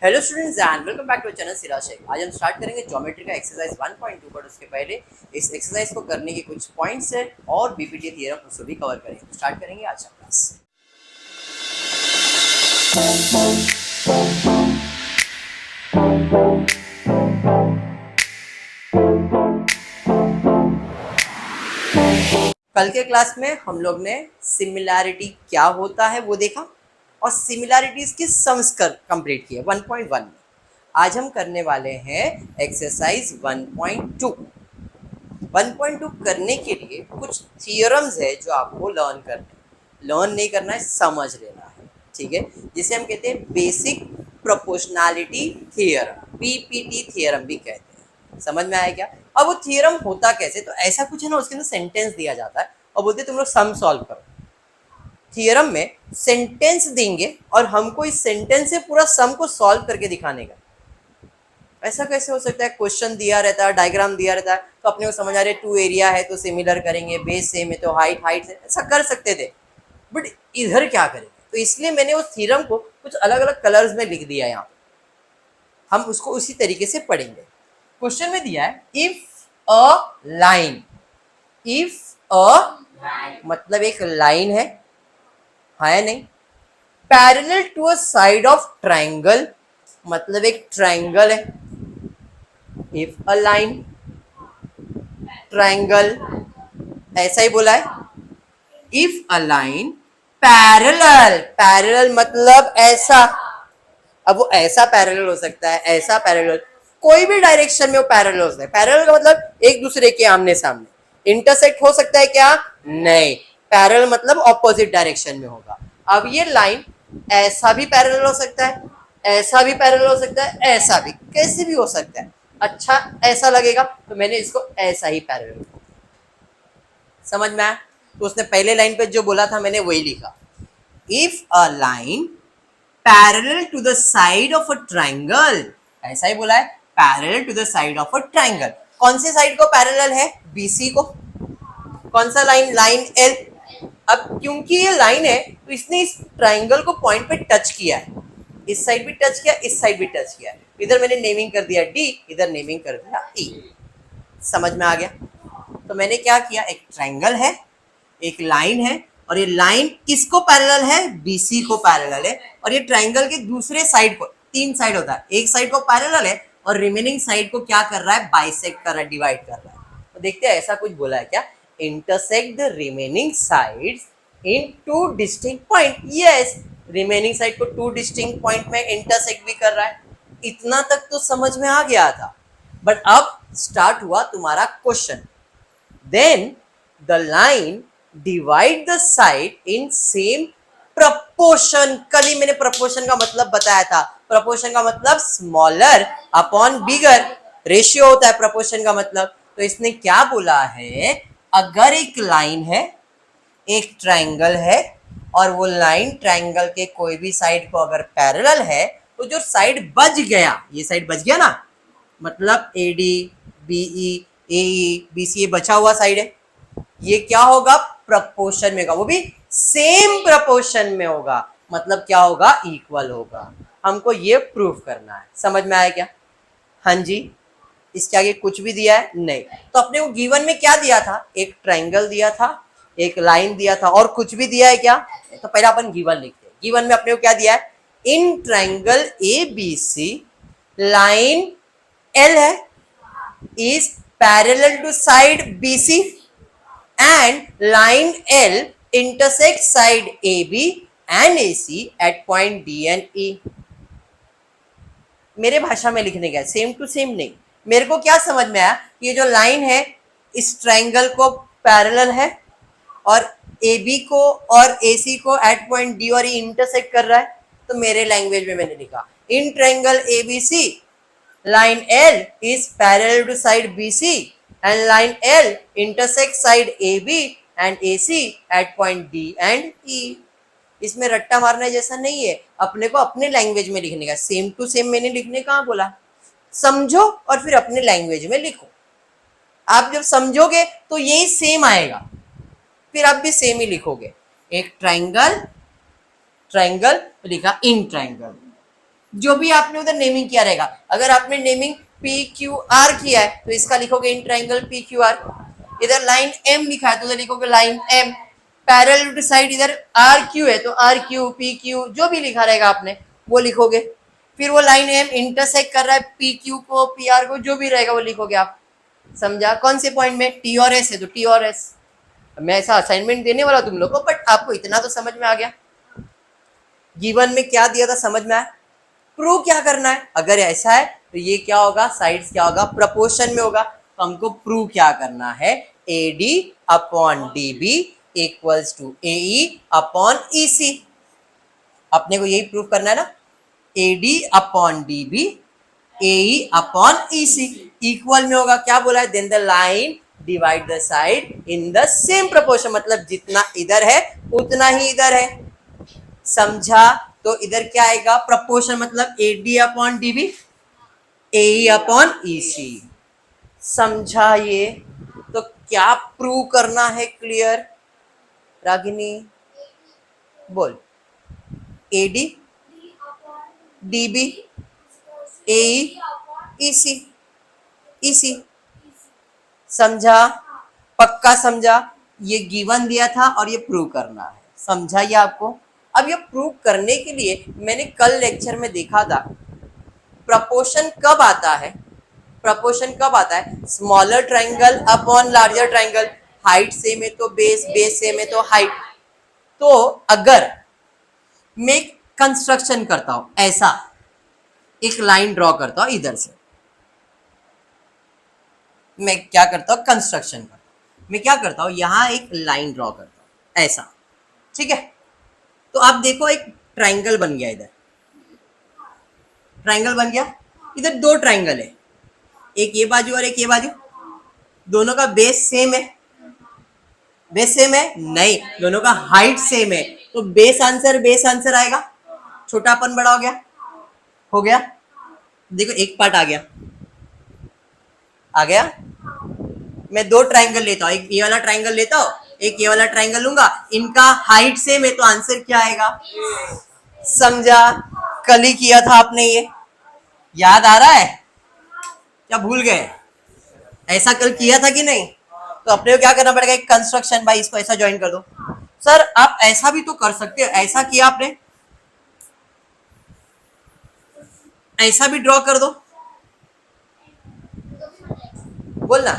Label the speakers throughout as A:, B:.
A: Hello students and welcome back to channel Siraj Shaikh. आज हम start करेंगे ज्योमेट्री का एक्सरसाइज 1.2। बट उसके पहले इस एक्सरसाइज को करने के कुछ पॉइंट्स है और बीपीटी थ्योरम उसको भी कवर करेंगे। स्टार्ट करेंगे आज का क्लास। कल के क्लास में हम लोग ने सिमिलैरिटी क्या होता है वो देखा और सिमिलैरिटीज की सम्स कंप्लीट किए 1.1 में। आज हम करने वाले हैं एक्सरसाइज 1.2। 1.2 करने के लिए कुछ थियोरम्स है जो आपको लर्न नहीं करना है, समझ लेना है, ठीक है। जिसे हम कहते हैं basic proportionality theorem, BPT theorem भी कहते हैं। समझ में आया क्या? अब वो थियोरम होता कैसे? तो ऐसा कुछ है ना, उसके अंदर सेंटेंस दिया जाता है और बोलते तुम लोग सम सॉल्व करो। थियोरम में सेंटेंस देंगे और हमको इस सेंटेंस से पूरा सम को सॉल्व करके दिखाने का। ऐसा कैसे हो सकता है? क्वेश्चन दिया रहता है, डायग्राम दिया रहता है, तो अपने को समझ आ रहा है टू एरिया है तो सिमिलर करेंगे, बेस सेम है तो हाइट हाइट है, ऐसा कर सकते थे। बट इधर क्या करेंगे? तो इसलिए मैंने उस थ्योरम को कुछ अलग अलग कलर्स में लिख दिया। यहाँ हम उसको उसी तरीके से पढ़ेंगे। क्वेश्चन में दिया है if a line, if a मतलब एक लाइन है नहीं, parallel to a side of triangle मतलब एक ट्राइंगल है। इफ अ लाइन ट्राइंगल, ऐसा ही बोला है। If a line parallel, parallel मतलब ऐसा। अब वो ऐसा पैरेलल हो सकता है, ऐसा पैरेलल, कोई भी डायरेक्शन में वो पैरेलल हो सकता है। पैरेलल का मतलब एक दूसरे के आमने सामने। इंटरसेक्ट हो सकता है क्या? नहीं। पैरेलल मतलब ऑपोजिट डायरेक्शन में होगा। अब ये लाइन ऐसा भी पैरेलल हो सकता है, ऐसा भी पैरेलल हो सकता है, ऐसा भी, कैसे भी हो सकता है। अच्छा ऐसा लगेगा तो मैंने इसको ऐसा ही पैरेलल, समझ में आया? तो उसने पहले लाइन पे जो बोला था मैंने वही लिखा। If a line parallel to the side of a triangle, ऐसा ही बोला है, parallel to the side of a triangle. कौन से साइड को पैरेलल है? बीसी को। कौन सा लाइन? Line L. अब क्योंकि ये लाइन है तो इसने इस ट्राइंगल को पॉइंट पे टच किया है। इस साइड भी टच किया, इस साइड भी टच किया। इधर मैंने नेमिंग कर दिया डी, इधर नेमिंग कर दिया ई। समझ में आ गया? तो मैंने क्या किया, एक ट्राइंगल है, एक लाइन है, और ये लाइन किसको पैरेलल है? बीसी को पैरेलल है। और ये ट्राइंगल के दूसरे साइड को, तीन साइड होता है, एक साइड को पैरेलल है और रिमेनिंग साइड को क्या कर रहा है? बाइसेक्ट कर रहा है, डिवाइड कर रहा है। तो देखते हैं ऐसा कुछ बोला है क्या? Intersect the remaining sides in two distinct point. Yes, remaining side को टू डिस्टिंक्ट पॉइंट में इंटरसेक्ट भी कर रहा है। इतना तक तो समझ में आ गया था। बट अब स्टार्ट हुआ तुम्हारा question. Then the line divide the side in same proportion. कल ही मैंने प्रपोर्शन का मतलब बताया था। प्रपोर्शन का मतलब स्मॉलर अपॉन बिगर, रेशियो होता है प्रपोर्शन का मतलब। तो इसने क्या बोला है, अगर एक लाइन है, एक ट्राइंगल है, और वो लाइन ट्राइंगल के कोई भी साइड को अगर पैरेलल है तो जो साइड बच गया, ये साइड बच गया ना, मतलब A D B E A B C, ये बचा हुआ साइड है, ये क्या होगा? प्रपोर्शन में होगा, वो भी सेम प्रपोर्शन में होगा। मतलब क्या होगा? इक्वल होगा। हमको ये प्रूफ करना है। समझ में आया क्या? हाँ जी। इसके आगे कुछ भी दिया है नहीं। तो अपने को गिवन में क्या दिया था? एक ट्राइंगल दिया था, एक लाइन दिया था, और कुछ भी दिया है क्या? तो पहले अपन गिवन लिखते हैं। गिवन में अपने को क्या दिया है? In triangle A B C line L है is parallel to side BC and line L intersects side AB and AC at point D and E। मेरे भाषा में लिखने का सेम टू सेम नहीं। मेरे को क्या समझ में आया, ये जो लाइन है इस ट्राइंगल को पैरेलल है और AB को और AC को एट पॉइंट D और E इंटरसेक्ट कर रहा है। तो मेरे लैंग्वेज में मैंने लिखा in triangle ABC line L is parallel to side BC and line L intersects side AB and AC at point D and E। इसमें रट्टा मारने जैसा नहीं है, अपने को अपने लैंग्वेज में लिखने का। सेम टू सेम मैंने लिखने कहाँ बोला? समझो और फिर अपने लैंग्वेज में लिखो। आप जब समझोगे तो यही सेम आएगा, फिर आप भी सेम ही लिखोगे। एक ट्राइंगल, ट्राइंगल लिखा इन ट्राइंगल, जो भी आपने उधर नेमिंग किया रहेगा। अगर आपने नेमिंग पी क्यू आर किया है तो इसका लिखोगे in triangle P Q R. इधर लाइन एम लिखा है तो उधर लिखोगे line M. Parallel to side इधर आर क्यू है तो आर क्यू पी क्यू जो भी लिखा रहेगा आपने वो लिखोगे। फिर वो लाइन एम इंटरसेक्ट कर रहा है पी क्यू को पी आर को, जो भी रहेगा वो लिखोगे आप। समझा? कौन से पॉइंट में? टी और एस है तो टी और एस। मैं ऐसा असाइनमेंट देने वाला तुम लोग को, बट आपको इतना तो समझ में आ गया। गिवन में क्या दिया था समझ में आया। प्रूव क्या करना है, अगर ऐसा है तो ये क्या होगा, साइड्स क्या होगा, प्रपोर्शन में होगा। तो हमको प्रूव क्या करना है, A D upon D B equals to A E upon E C. अपने को यही प्रूव करना है ना, A D upon D B A E upon E C equal में होगा। क्या बोला है, then the line divide the side in the same proportion, मतलब जितना इधर है उतना ही इधर है। समझा? तो इधर क्या आएगा, प्रोपोर्शन मतलब A D upon D B A E upon E C. समझा? ये तो क्या प्रूव करना है, क्लियर? रागिनी बोल। A D D B A E C E C. समझा? पक्का समझा? ये गिवन दिया था और ये प्रूव करना है। समझा ये आपको? अब ये प्रूव करने के लिए मैंने कल लेक्चर में देखा था, प्रपोर्शन कब आता है, प्रपोर्शन कब आता है, smaller triangle upon larger triangle. Height same है तो बेस, बेस सेम है तो हाइट। तो अगर मैं कंस्ट्रक्शन करता हूं, ऐसा एक लाइन ड्रॉ करता हूं इधर से, मैं क्या करता हूं, कंस्ट्रक्शन करता हूं। मैं क्या करता हूं, यहां एक लाइन ड्रॉ करता हूं ऐसा, ठीक है। तो आप देखो एक ट्राइंगल बन गया, इधर ट्राइंगल बन गया। इधर दो ट्राइंगल है, एक ये बाजू और एक ये बाजू। दोनों का बेस सेम है, बेस सेम है नहीं, दोनों का हाइट सेम है। तो बेस आंसर आएगा। छोटापन बड़ा हो गया। देखो एक पार्ट आ गया, आ गया। मैं दो ट्राइंगल लेता हूं, एक ये वाला ट्राइंगल लेता हूं, एक ये वाला ट्राइंगल लूंगा। इनका हाइट सेम है तो आंसर क्या आएगा। समझा? कल ही किया था आपने, ये याद आ रहा है क्या, भूल गए? ऐसा कल किया था कि नहीं? तो अपने को क्या करना पड़ेगा, एक कंस्ट्रक्शन, भाई इसको ऐसा ज्वाइन कर दो। सर आप ऐसा भी तो कर सकते हो, ऐसा किया आपने, ऐसा भी ड्रॉ कर दो, बोलना।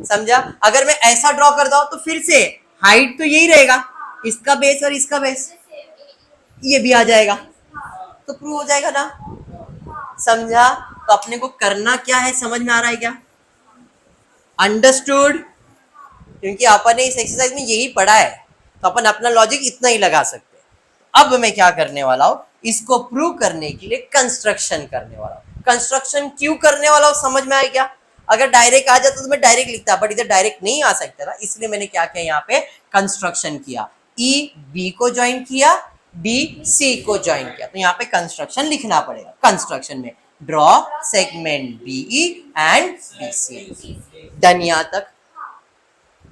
A: समझा? अगर मैं ऐसा ड्रॉ करता हूं तो फिर से हाइट तो यही रहेगा, इसका बेस और इसका बेस ये भी आ जाएगा, तो प्रूव हो जाएगा ना। समझा? तो अपने को करना क्या है, समझ में आ रहा है क्या? अंडरस्टूड? क्योंकि अपन ने इस एक्सरसाइज में यही पढ़ा है तो अपन अपना लॉजिक इतना ही लगा सकते हैं। अब मैं क्या करने वाला हूं, इसको प्रूव करने के लिए कंस्ट्रक्शन करने वाला हूं। कंस्ट्रक्शन क्यों करने वाला हूं, समझ में आया क्या? अगर डायरेक्ट आ जाता तो मैं डायरेक्ट लिखता, बट इधर डायरेक्ट नहीं आ सकता था, इसलिए मैंने क्या किया, यहाँ पे कंस्ट्रक्शन किया। ई बी को ज्वाइन किया, बी सी को ज्वाइन किया, तो यहाँ पे कंस्ट्रक्शन लिखना पड़ेगा। कंस्ट्रक्शन में draw segment BE and BC. Done यहाँ तक?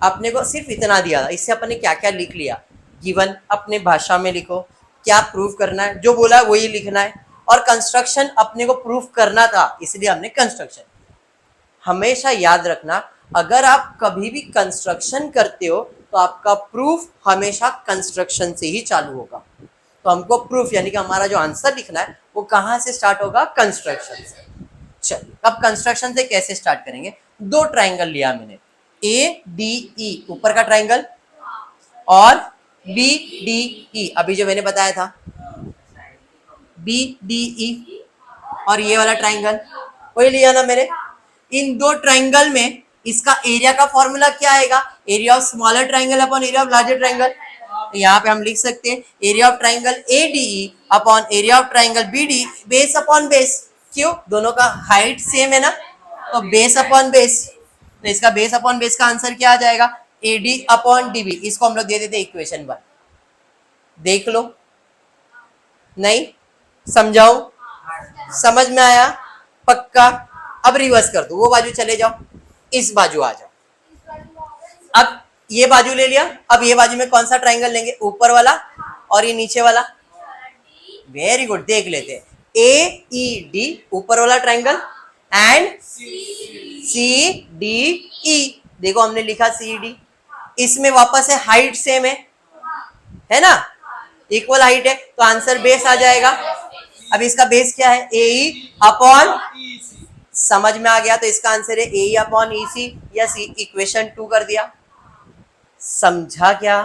A: अपने को सिर्फ इतना दिया था, इससे अपने क्या क्या लिख लिया। गिवन अपने भाषा में लिखो, क्या प्रूव करना है, जो बोला वही लिखना है। और कंस्ट्रक्शन अपने को प्रूव करना था, इसलिए हमने कंस्ट्रक्शन। हमेशा याद रखना, अगर आप कभी भी कंस्ट्रक्शन करते हो तो आपका प्रूफ हमेशा कंस्ट्रक्शन से ही चालू होगा। तो हमको प्रूफ यानी कि हमारा जो आंसर लिखना है वो कहाँ से स्टार्ट होगा, कंस्ट्रक्शन से। चलिए अब कंस्ट्रक्शन से कैसे स्टार्ट करेंगे। दो ट्राइंगल लिया मैंने, ए डी ई ऊपर का ट्राइंगल और बी डी ई, अभी जो मैंने बताया था बी डी ई, और ये वाला ट्राइंगल वही लिया ना मैंने। इन दो ट्राइंगल में इसका एरिया का फॉर्मूला क्या आएगा, area of smaller triangle upon area of larger triangle. तो यहाँ पे हम लिख सकते हैं area of triangle A D E upon area of triangle B D, base upon base. क्यों, दोनों का हाइट सेम है ना, तो बेस अपॉन बेस। तो इसका बेस अपॉन बेस का आंसर क्या आ जाएगा, A D upon D B. इसको हम लोग दे देते इक्वेशन 1। देख लो, नहीं समझाओ, समझ में आया? पक्का? अब रिवर्स कर दो, वो बाजू चले जाओ, इस बाजू आ जाओ। अब ये बाजू ले लिया, अब ये बाजू में कौन सा ट्राइंगल लेंगे, ऊपर वाला और ये नीचे वाला। वेरी गुड, देख लेते हैं। AED ऊपर वाला ट्राइंगल एंड CDE, देखो हमने लिखा CD, इसमें वापस है हाइट सेम है ना, इक्वल हाइट है, तो आंसर बेस आ जाएगा। अब इसका बेस क्या है, AE अपॉन, समझ में आ गया, तो इसका आंसर है AE अपॉन EC या C, इक्वेशन 2 कर दिया। समझा क्या,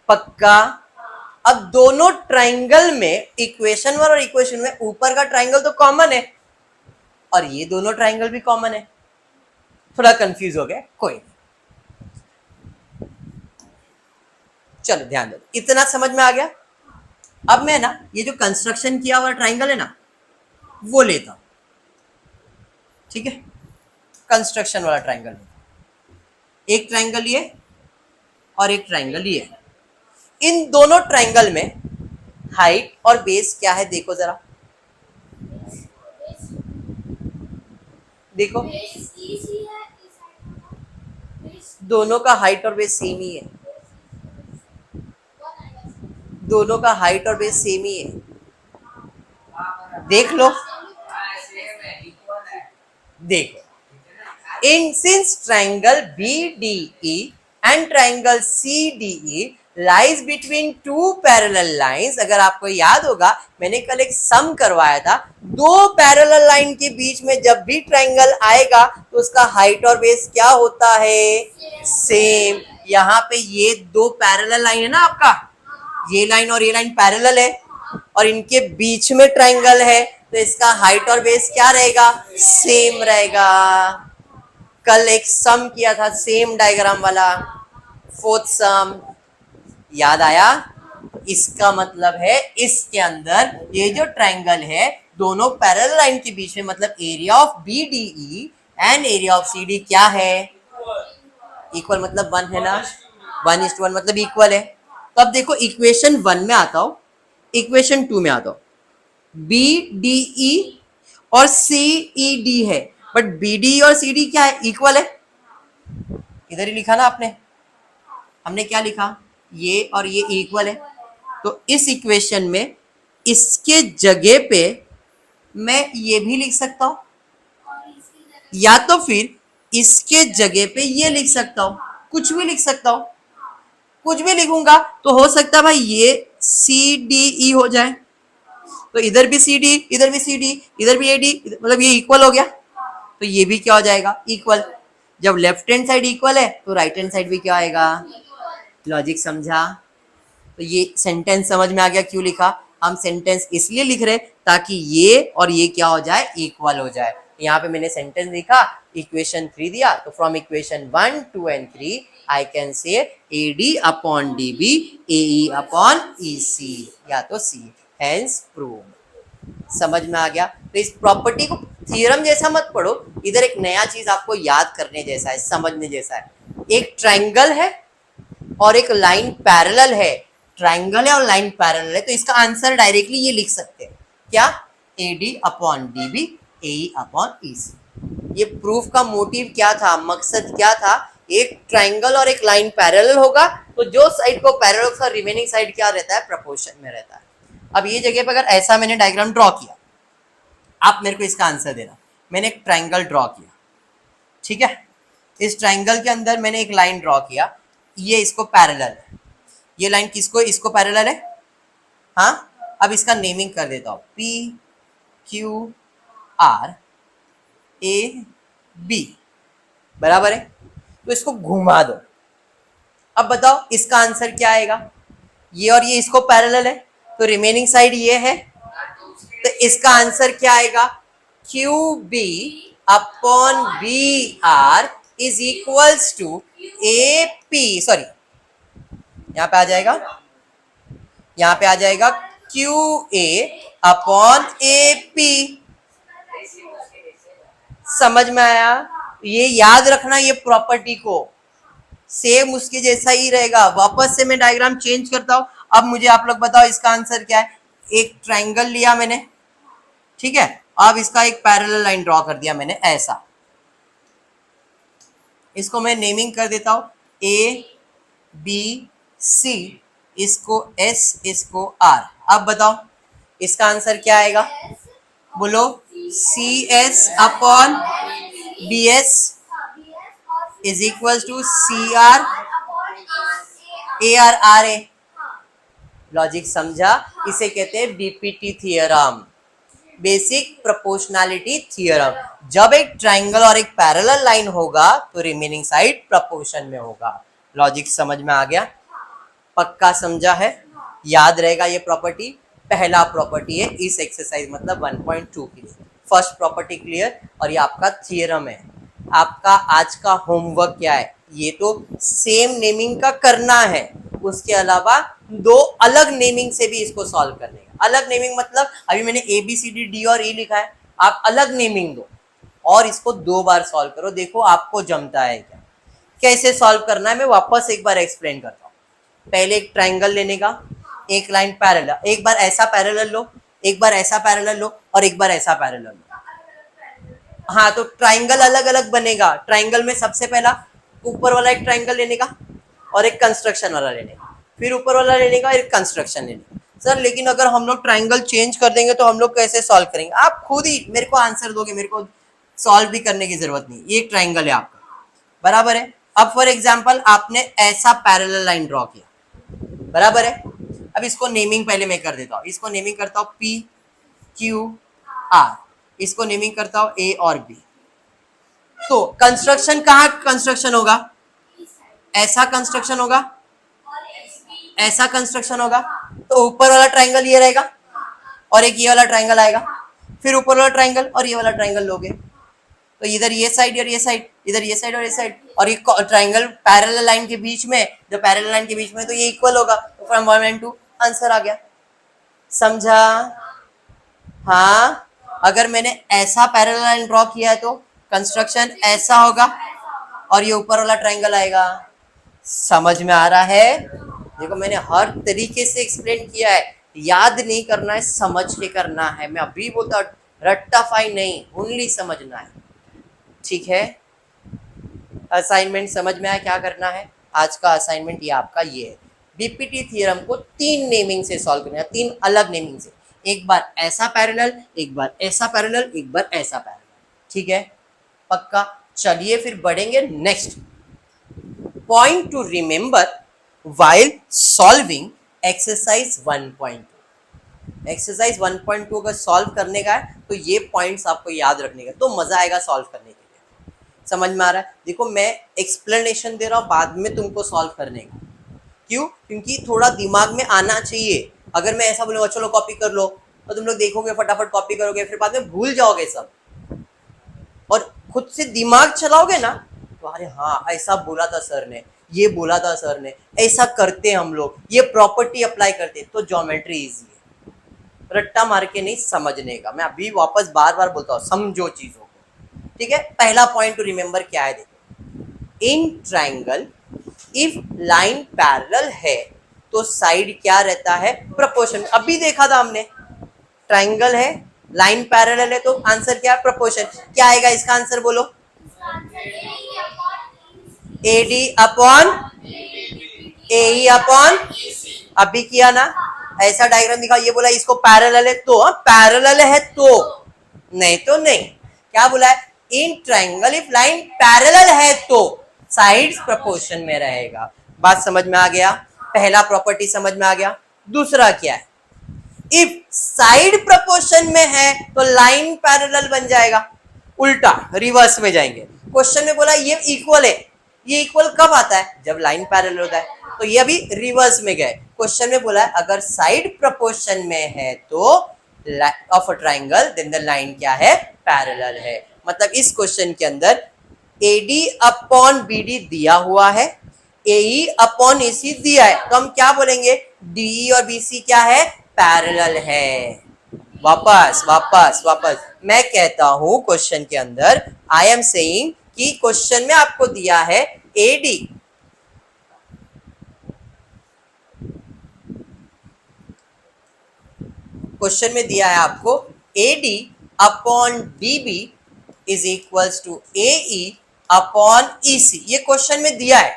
A: पक्का। अब दोनों ट्राइंगल में इक्वेशन 1 और इक्वेशन में ऊपर का ट्राइंगल तो कॉमन है और ये दोनों ट्राइंगल भी कॉमन है। थोड़ा कंफ्यूज हो गया, कोई नहीं, चलो ध्यान दो, इतना समझ में आ गया। अब मैं ना ये जो कंस्ट्रक्शन किया हुआ ट्राइंगल है ना वो लेता हूं, ठीक है, कंस्ट्रक्शन वाला ट्राइंगल, एक ट्राइंगल ये और एक ट्राइंगल ये, इन दोनों ट्राइंगल में हाइट और बेस क्या है, देखो जरा, देखो दोनों का हाइट और बेस सेम ही है, दोनों का हाइट और बेस सेम ही है, देख लो, देखो, in since triangle BDE and triangle CDE lies between two parallel lines, अगर आपको याद होगा मैंने कल एक सम करवाया था, दो पैरेलल लाइन के बीच में जब भी ट्राइंगल आएगा तो उसका हाइट और बेस क्या होता है, सेम। यहाँ पे ये दो पैरेलल लाइन है ना आपका, ये लाइन और ये लाइन पैरेलल है और इनके बीच में ट्राइंगल है, तो इसका हाइट और बेस क्या रहेगा, सेम रहेगा। कल एक सम किया था सेम डायग्राम वाला, फोर्थ सम, याद आया। इसका मतलब है इसके अंदर ये जो ट्राइंगल है दोनों पैरेलल लाइन के बीच में, मतलब area of BDE and area of CD क्या है, इक्वल, मतलब 1 है ना, 1:1 मतलब इक्वल है। तो अब देखो इक्वेशन 1 में आता हो, इक्वेशन 2 में आता हो, BDE और CED है, बट BDE और CD क्या है, इक्वल है, इधर ही लिखा ना आपने, हमने क्या लिखा, ये और ये इक्वल है, तो इस इक्वेशन में इसके जगह पे मैं ये भी लिख सकता हूं, या तो फिर इसके जगह पे ये लिख सकता हूं, कुछ भी लिख सकता हूं, कुछ भी लिखूंगा तो हो सकता है भाई ये CDE हो जाए, तो इधर भी CD, इधर भी CD, इधर भी AD, मतलब ये इक्वल हो गया, तो ये भी क्या हो जाएगा, इक्वल। जब लेफ्ट हैंड साइड इक्वल है तो राइट हैंड साइड भी क्या आएगा, लॉजिक समझा। तो ये सेंटेंस समझ में आ गया क्यों लिखा, हम सेंटेंस इसलिए लिख रहे ताकि ये और ये क्या हो जाए, इक्वल हो जाए। यहाँ पे मैंने सेंटेंस लिखा, इक्वेशन 3 दिया, तो from equation 1, 2 and 3 I can से AD upon DB AE upon EC या तो C, हेंस प्रूव। समझ में आ गया। तो इस प्रॉपर्टी को थ्योरम जैसा मत पढ़ो, इधर एक नया चीज आपको याद करने जैसा है, समझने जैसा है। एक ट्राइंगल है और एक लाइन पैरेलल है, ट्राइंगल है और लाइन पैरेलल है, तो इसका आंसर डायरेक्टली ये लिख सकते हैं, क्या, AD upon DB AE upon EC। ये प्रूफ का मोटिव क्या था, मकसद क्या था, एक ट्राइंगल और एक लाइन पैरेलल होगा तो जो साइड को पैरेलल होगा रिमेनिंग साइड क्या रहता है, प्रोपोर्शन में रहता है। अब ये जगह पर अगर ऐसा मैंने डायग्राम ड्रॉ किया, आप मेरे को इसका आंसर देना, मैंने एक ट्राइंगल ड्रॉ किया, ठीक है, इस ट्राइंगल के अंदर मैंने एक लाइन ड्रॉ किया, ये इसको पैरेलल है, ये लाइन किसको, इसको पैरेलल है, हाँ। अब इसका नेमिंग कर देता हूं, PQRAB, बराबर है, तो इसको घुमा दो। अब बताओ इसका आंसर क्या आएगा, ये और ये इसको पैरेलल है तो रिमेनिंग साइड ये है, तो इसका आंसर क्या आएगा, QB upon BR is equals to AP, sorry यहां पे आ जाएगा, यहां पे आ जाएगा QA अपॉन AP। समझ में आया, ये याद रखना, ये प्रॉपर्टी को सेम उसके जैसा ही रहेगा। वापस से मैं डायग्राम चेंज करता हूं, अब मुझे आप लोग बताओ इसका आंसर क्या है। एक ट्राइंगल लिया मैंने, ठीक है, अब इसका एक पैरेलल लाइन ड्रॉ कर दिया मैंने ऐसा, इसको मैं नेमिंग कर देता हूं ABC, इसको S, इसको R। अब बताओ इसका आंसर क्या आएगा? बोलो, C S upon B S is equal to C R A R R A. Logic समझा? इसे कहते हैं BPT theorem, basic proportionality theorem. जब एक ट्राइंगल और एक पैरेलल लाइन होगा तो रिमेनिंग साइड प्रोपोर्शन में होगा। लॉजिक समझ में आ गया? पक्का समझा है? याद रहेगा ये प्रॉपर्टी। पहला प्रॉपर्टी है इस एक्सरसाइज मतलब 1.2 के लिए। First property clear? और ये आपका थियरम है। आपका आज का होमवर्क क्या है? ये तो सेम नेमिंग का करना है, उसके अलावा दो अलग नेमिंग से भी इसको सॉल्व करने का। अलग नेमिंग मतलब अभी मैंने A B C D D और ई लिखा है, आप अलग नेमिंग दो और इसको 2 बार सॉल्व करो, देखो आपको जमता है क्या। कैसे सॉल्व करना है मैं वापस एक बार एक्सप्लेन करता हूँ। पहले एक ट्राइंगल लेने का, एक लाइन पैरेलल, एक बार ऐसा पैरेलल लो, एक बार ऐसा पैरेलल लो और एक बार ऐसा पैरेलल लो। हाँ, तो ट्राइंगल अलग अलग बनेगा। ट्राइंगल में सबसे पहला ऊपर वाला एक ट्राइंगल लेने का और एक कंस्ट्रक्शन वाला लेने का, फिर ऊपर वाला लेने का, एक कंस्ट्रक्शन लेने का। सर लेकिन अगर हम लोग ट्राइंगल चेंज कर देंगे तो हम लोग कैसे सॉल्व करेंगे? आप खुद ही मेरे को आंसर दोगे, मेरे को सॉल्व भी करने की जरूरत नहीं। ये एक ट्राइंगल है आपका, बराबर है। अब फॉर एग्जाम्पल आपने ऐसा पैरेलल लाइन ड्रॉ किया, बराबर है। अब इसको नेमिंग पहले मैं कर देता हूँ। इसको नेमिंग करता हूँ पी क्यू आर, इसको नेमिंग करता हूँ ए और बी। तो कंस्ट्रक्शन कहाँ कंस्ट्रक्शन होगा? ऐसा कंस्ट्रक्शन होगा, ऐसा कंस्ट्रक्शन होगा। तो ऊपर वाला ट्राइंगल ये रहेगा और एक ये वाला ट्राइंगल आएगा, फिर ऊपर वाला ट्राइंगल और ये वाला ट्राइंगल लोगे तो इधर ये साइड और ये साइड, इधर ये साइड और ये साइड, और ये ट्राइंगल पैरेलल लाइन के बीच में, जो पैरेलल लाइन के बीच में तो ये इक्वल होगा। तो फ्रॉम 1 and 2 आंसर आ गया। समझा? हाँ, अगर मैंने ऐसा पैरेलल लाइन ड्रॉ किया है तो कंस्ट्रक्शन ऐसा होगा और ये ऊपर वाला ट्राइंगल आएगा। समझ में आ रहा है? देखो मैंने हर तरीके से एक्सप्लेन किया है, याद नहीं करना है, समझ के करना है। मैं अभी बोलता रट्टाफाई नहीं, ओनली समझना है, ठीक है? असाइनमेंट समझ में आया क्या करना है? आज का असाइनमेंट ये आपका ये है, बीपीटी थ्योरम को 3 नेमिंग से सॉल्व करना है, 3 अलग नेमिंग से। एक बार ऐसा पैरेलल, एक बार ऐसा पैरेलल, एक बार ऐसा पैरेलल, ठीक है? पक्का? चलिए फिर बढ़ेंगे next point two remember while solving exercise 1.2। Exercise 1.2 अगर सॉल्व करने का है तो ये पॉइंट्स आपको याद रखने का, तो मजा आएगा सॉल्व करने के लिए। समझ में आ रहा है? देखो मैं एक्सप्लेनेशन दे रहा हूँ, बाद में तुमको सॉल्व करने का। क्यों? क्योंकि थोड़ा दिमाग में आना चाहिए। अगर मैं ऐसा बोलूँगा चलो कॉपी कर लो तो तुम लोग देखोगे फटाफट कॉपी करोगे, फिर बाद में भूल जाओगे सब। और खुद से दिमाग चलाओगे ना तो अरे हाँ ऐसा बोला था सर ने, ये बोला था सर ने, ऐसा करते हम लोग, ये प्रॉपर्टी अप्लाई करते, तो ज्योमेट्री इजी है। रट्टा मार के नहीं समझने का। मैं अभी वापस बार बार बोलता हूँ, समझो चीजों को, ठीक है? पहला पॉइंट टू रिमेंबर क्या है? देखो, in triangle if line parallel है तो साइड क्या रहता है? प्रोपोर्शन। अभी देखा था हमने, ट्राइंगल है, लाइन पैरेलल है, तो आंसर क्या है? प्रोपोर्शन। क्या आएगा इसका आंसर? बोलो, AD अपॉन AE अपॉन, अभी किया ना, ऐसा डायग्राम दिखा, ये बोला इसको पैरेलल है तो, पैरेलल है तो, नहीं तो नहीं। क्या बोला है? In triangle if line parallel है तो साइड्स प्रोपोर्शन में रहेगा। बात समझ में आ गया? पहला प्रॉपर्टी समझ में आ गया। दूसरा क्या है? इफ साइड प्रोपोर्शन में है तो लाइन पैरेलल बन जाएगा। उल्टा रिवर्स में जाएंगे। क्वेश्चन में बोला ये इक्वल है, ये इक्वल कब आता है? जब लाइन पैरेलल होता है। तो ये अभी रिवर्स में गए। क्वेश्चन में बोला है अगर साइड प्रोपोर्शन में है तो of a triangle then the line क्या है? पैरेलल है। मतलब इस क्वेश्चन के अंदर AD अपॉन BD दिया हुआ है, AE अपॉन AC दिया है, तो हम क्या बोलेंगे? DE और BC क्या है? पैरेलल है। वापस वापस वापस मैं कहता हूं क्वेश्चन के अंदर आई एम सेइंग कि क्वेश्चन में आपको दिया है AD क्वेश्चन में दिया है आपको AD upon DB is equals to AE upon EC। ये क्वेश्चन में दिया है,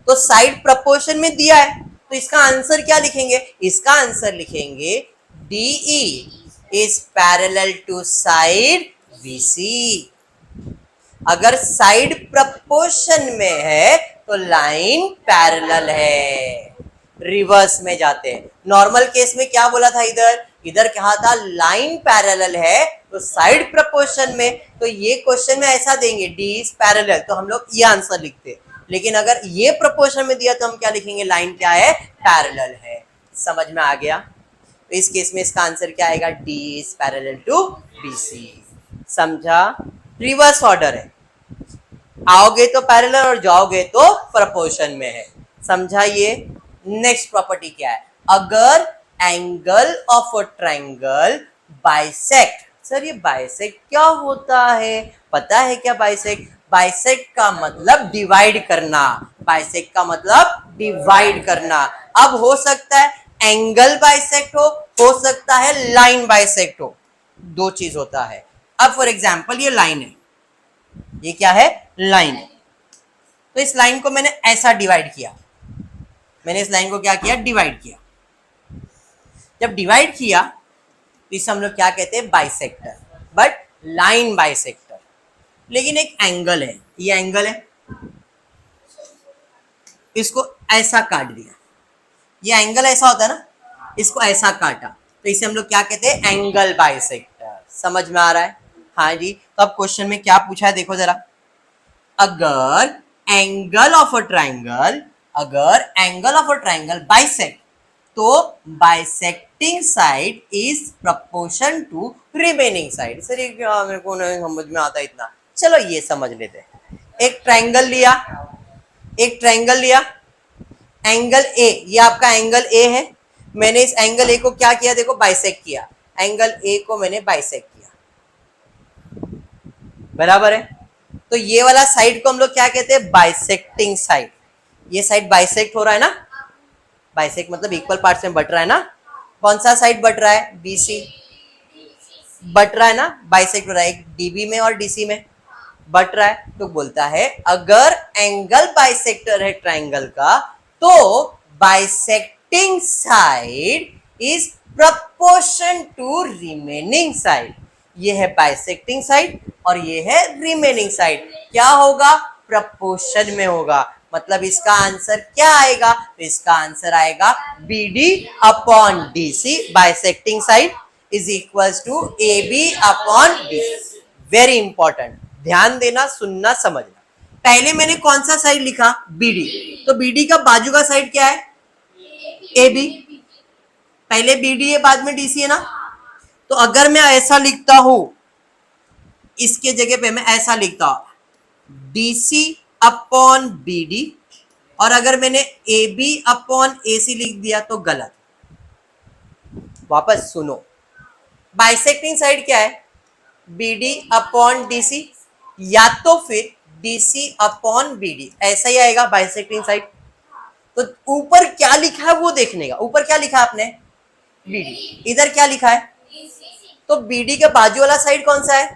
A: तो साइड प्रोपोर्शन में दिया है, तो इसका आंसर क्या लिखेंगे? इसका आंसर लिखेंगे DE is parallel to side BC. अगर साइड प्रपोर्शन में है तो लाइन पैरेलल है। रिवर्स में जाते हैं, नॉर्मल केस में क्या बोला था, इधर इधर कहा था लाइन पैरेलल है तो साइड प्रपोर्शन में, तो ये क्वेश्चन में ऐसा देंगे डी इज पैरेलल, तो हम लोग ये आंसर लिखते हैं। लेकिन अगर ये प्रपोर्शन में दिया तो हम क्या लिखेंगे, लाइन क्या है, पैरेलल है। समझ में आ गया? तो इस केस में इसका आंसर क्या आएगा, D is parallel to BC. समझा? रिवर्स ऑर्डर है, आओगे तो पैरेलल और जाओगे तो प्रपोर्शन में है। समझा? ये नेक्स्ट प्रॉपर्टी क्या है, अगर angle of a triangle bisect. Sir ये बाइसेक्ट क्या होता है, पता है क्या बाइसेक्ट? बाइसेक्ट का मतलब डिवाइड करना, बाइसेक्ट का मतलब डिवाइड करना। अब हो सकता है एंगल बाइसेक्ट हो सकता है लाइन बाइसेक्ट हो, दो चीज होता है। अब फॉर एग्जांपल ये लाइन है, ये क्या है, लाइन है, तो इस लाइन को मैंने ऐसा डिवाइड किया, मैंने इस लाइन को क्या किया, डिवाइड किया। जब डिवाइड किया तो इसे हम लोग क्या कहते हैं, बाइसेक्टर, बट लाइन बाइसेक्टर। लेकिन एक एंगल है, ये एंगल है, इसको ऐसा काट दिया, ये एंगल ऐसा होता है ना, इसको ऐसा काटा, तो इसे हम लोग क्या कहते हैं, एंगल बाइसेक्टर। समझ में आ रहा है? हाँ जी। तो अब क्वेश्चन में क्या पूछा है, देखो जरा, अगर एंगल ऑफ अ ट्रायंगल, अगर angle of a triangle bisect, तो bisecting side is proportion to remaining side. Sir ये क्या, मेरे को नहीं समझ में आता इतना, चलो ये समझ लेते हैं। एक ट्रायंगल लिया, एक ट्रायंगल लिया, एंगल ए, ये आपका एंगल ए है, मैंने इस एंगल ए को क्या किया, देखो बाइसेक्ट किया, एंगल ए को मैंने बाइसेक्ट किया, बराबर है। तो ये वाला साइड को हम लोग क्या कहते हैं, बाइसेक्टिंग साइड। ये साइड बाइसेक्ट हो रहा है ना, बाइसेक्ट मतलब इक्वल पार्ट्स में बट रहा है ना, कौन सा साइड बट रहा है, बीसी बट रहा है ना, बाइसेक्ट हो रहा है, एक डीबी में और डीसी में बट रहा है। तो बोलता है अगर एंगल बाइसेक्टर है ट्रायंगल का, तो bisecting side is proportion to remaining side. ये है बाइसेक्टिंग साइड और ये है रिमेनिंग साइड, क्या होगा, प्रपोर्शन में होगा। मतलब इसका आंसर क्या आएगा, तो इसका आंसर आएगा BD upon DC, bisecting side is equals to AB upon BC। Very important, ध्यान देना, सुनना, समझना। पहले मैंने कौन सा साइड लिखा, BD, तो BD का बाजू का साइड क्या है, AB। पहले BD है, बाद में DC है ना। तो अगर मैं ऐसा लिखता हूं, इसके जगह पे मैं ऐसा लिखता हूं DC अपॉन BD, और अगर मैंने AB अपॉन AC लिख दिया तो गलत। वापस सुनो, बाइसेक्टिंग साइड क्या है, BD अपॉन DC, या तो फिर DC अपॉन BD, ऐसा ही आएगा बाइसेक्टिंग साइड। तो ऊपर क्या लिखा है वो देखने का, ऊपर क्या लिखा है आपने, BD, इधर क्या लिखा है, तो BD के बाजू वाला साइड कौन सा है,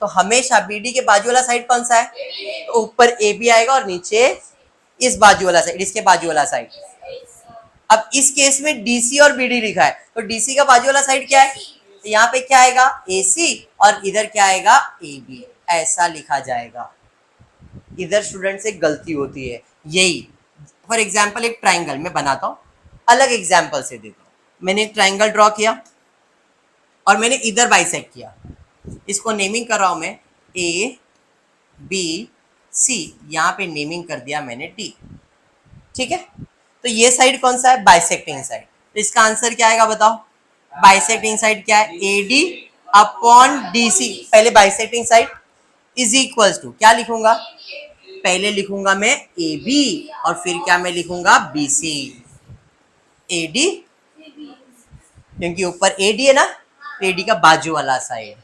A: तो हमेशा BD के बाजू वाला साइड कौन सा है, तो ऊपर AB आएगा और नीचे इस बाजू वाला साइड, इसके बाजू वाला साइड। अब इस केस में DC और BD लिखा है, तो DC का बाजू वाला साइड क्या है, तो यहाँ पे क्या आएगा, AC, और इधर क्या आएगा, AB, ऐसा लिखा जाएगा। इधर स्टूडेंट से गलती होती है, यही। फॉर एग्जाम्पल एक ट्राइंगल मैं बनाता हूँ, अलग एग्जाम्पल से देता हूँ। मैंने एक ट्राइंगल ड्रॉ किया और मैंने इधर बाइसेक्ट किया, इसको नेमिंग कर रहा हूं मैं ABC, यहाँ पे नेमिंग कर दिया मैंने D, ठीक है। तो ये साइड कौन सा है, बाइसेक्टिंग साइड। तो इसका आंसर क्या आएगा बताओ, बाइसेक्टिंग साइड क्या है, AD अपॉन DC। पहले bisecting side is equals to क्या लिखूंगा, पहले लिखूंगा मैं AB और फिर क्या मैं लिखूंगा, BC। AD, क्योंकि ऊपर AD है ना, तो AD का बाजू वाला साइड,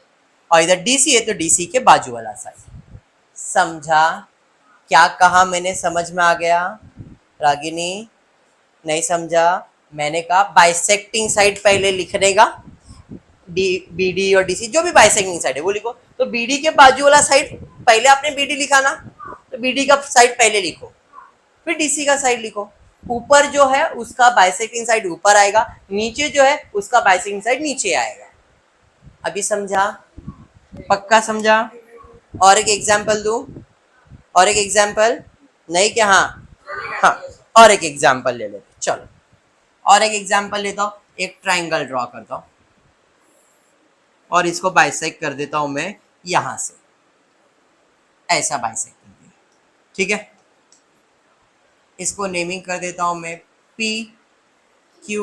A: और इधर DC है तो DC के बाजू वाला साइड। समझा? क्या कहा मैंने, समझ में आ गया? रागिनी नहीं समझा? मैंने कहा बाइसेक्टिंग साइड पहले लिखने का, BD और DC जो भी बाइसेक्टिंग साइड है वो लिखो। तो BD के बाजू वाला साइड, पहले आपने BD लिखा ना, तो BD का साइड पहले लिखो, फिर DC का साइड लिखो। ऊपर जो है उसका बाइसेक्टिंग साइड ऊपर आएगा, नीचे जो है उसका बाइसेक्टिंग साइड नीचे आएगा। अभी समझा? पक्का समझा? और एक एग्जाम्पल दूं? और एक एग्जाम्पल नहीं क्या? हाँ, और एक एग्जाम्पल ले लेते, चलो और एक एग्जाम्पल लेता हूं। एक ट्राइंगल ड्रॉ करता हूं और इसको बाइसेक्ट कर देता हूं मैं यहां से, ऐसा बाइसेक्ट कर दिया, ठीक है। इसको नेमिंग कर देता हूं मैं P Q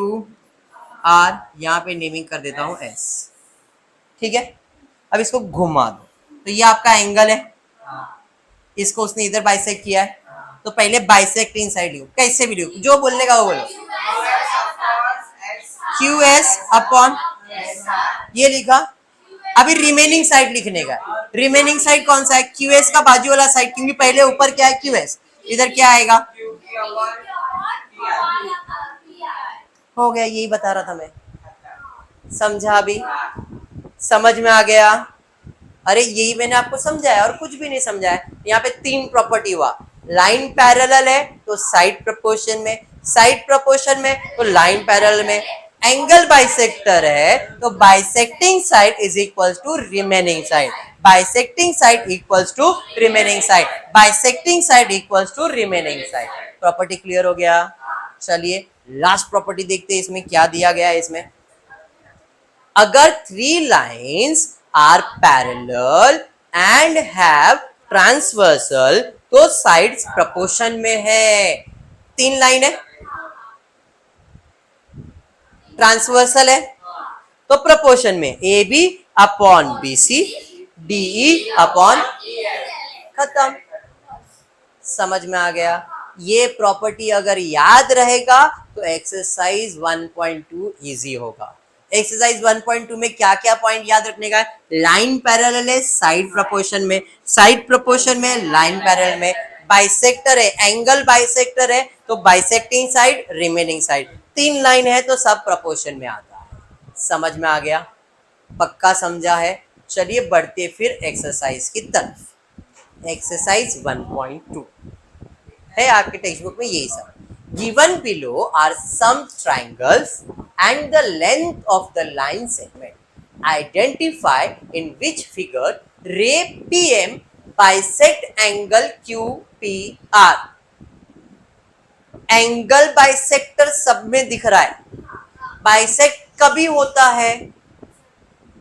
A: R, यहाँ पे नेमिंग कर देता हूं S, ठीक है। अब इसको घुमा दो, तो ये आपका एंगल है, इसको उसने इधर बाइसेक्ट किया है, तो पहले बाइसेक्टिंग साइड लियो, कैसे भी लियो, जो बोलने का वो बोलो। QS अपॉन ये लिखा। अभी रिमेनिंग साइड लिखने का, रिमेनिंग साइड कौन सा है? QS का बाजू वाला साइड, क्योंकि पहले ऊपर क्या है? QS, इधर क्या आएगा? हो गया, यही बता रहा था मैं। समझा? अभी समझ में आ गया? अरे यही मैंने आपको समझाया और कुछ भी नहीं समझाया। यहाँ पे 3 प्रॉपर्टी हुआ, लाइन पैरेलल है तो साइड प्रोपोर्शन में, साइड प्रोपोर्शन में तो लाइन पैरेलल में, एंगल बाइसेक्टर है तो bisecting side is equals to remaining side, bisecting side equals to remaining side, bisecting side equals to remaining side. Property clear हो गया? चलिए लास्ट प्रॉपर्टी देखते हैं, इसमें क्या दिया गया है। इसमें अगर 3 lines are parallel and have transversal तो साइड्स प्रोपोर्शन में है। 3 लाइन है, ट्रांसवर्सल है तो प्रोपोर्शन में, A B upon B C, D E upon, खत्म। समझ में आ गया? ये प्रॉपर्टी अगर याद रहेगा तो एक्सरसाइज 1.2 इजी होगा। एक्सरसाइज 1.2 में क्या क्या पॉइंट याद रखने का है? लाइन पैरेलल है साइड प्रोपोर्शन में, साइड प्रोपोर्शन में लाइन पैरेलल में, बाइसेक्टर है, एंगल बाइसेक्टर है तो bisecting side remaining side, 3 line है तो सब प्रोपोर्शन में आता है। समझ में आ गया? पक्का समझा है? चलिए बढ़ते फिर एक्सरसाइज की तरफ। एक्सरसाइज 1.2 है आपके टेक्स्ट बुक में यही सब। Given below are some triangles and the length of the line segment. Identify in which figure ray PM bisect angle QPR. Angle bisector सब में दिख रहा है। बाइसेक्ट कभी होता है?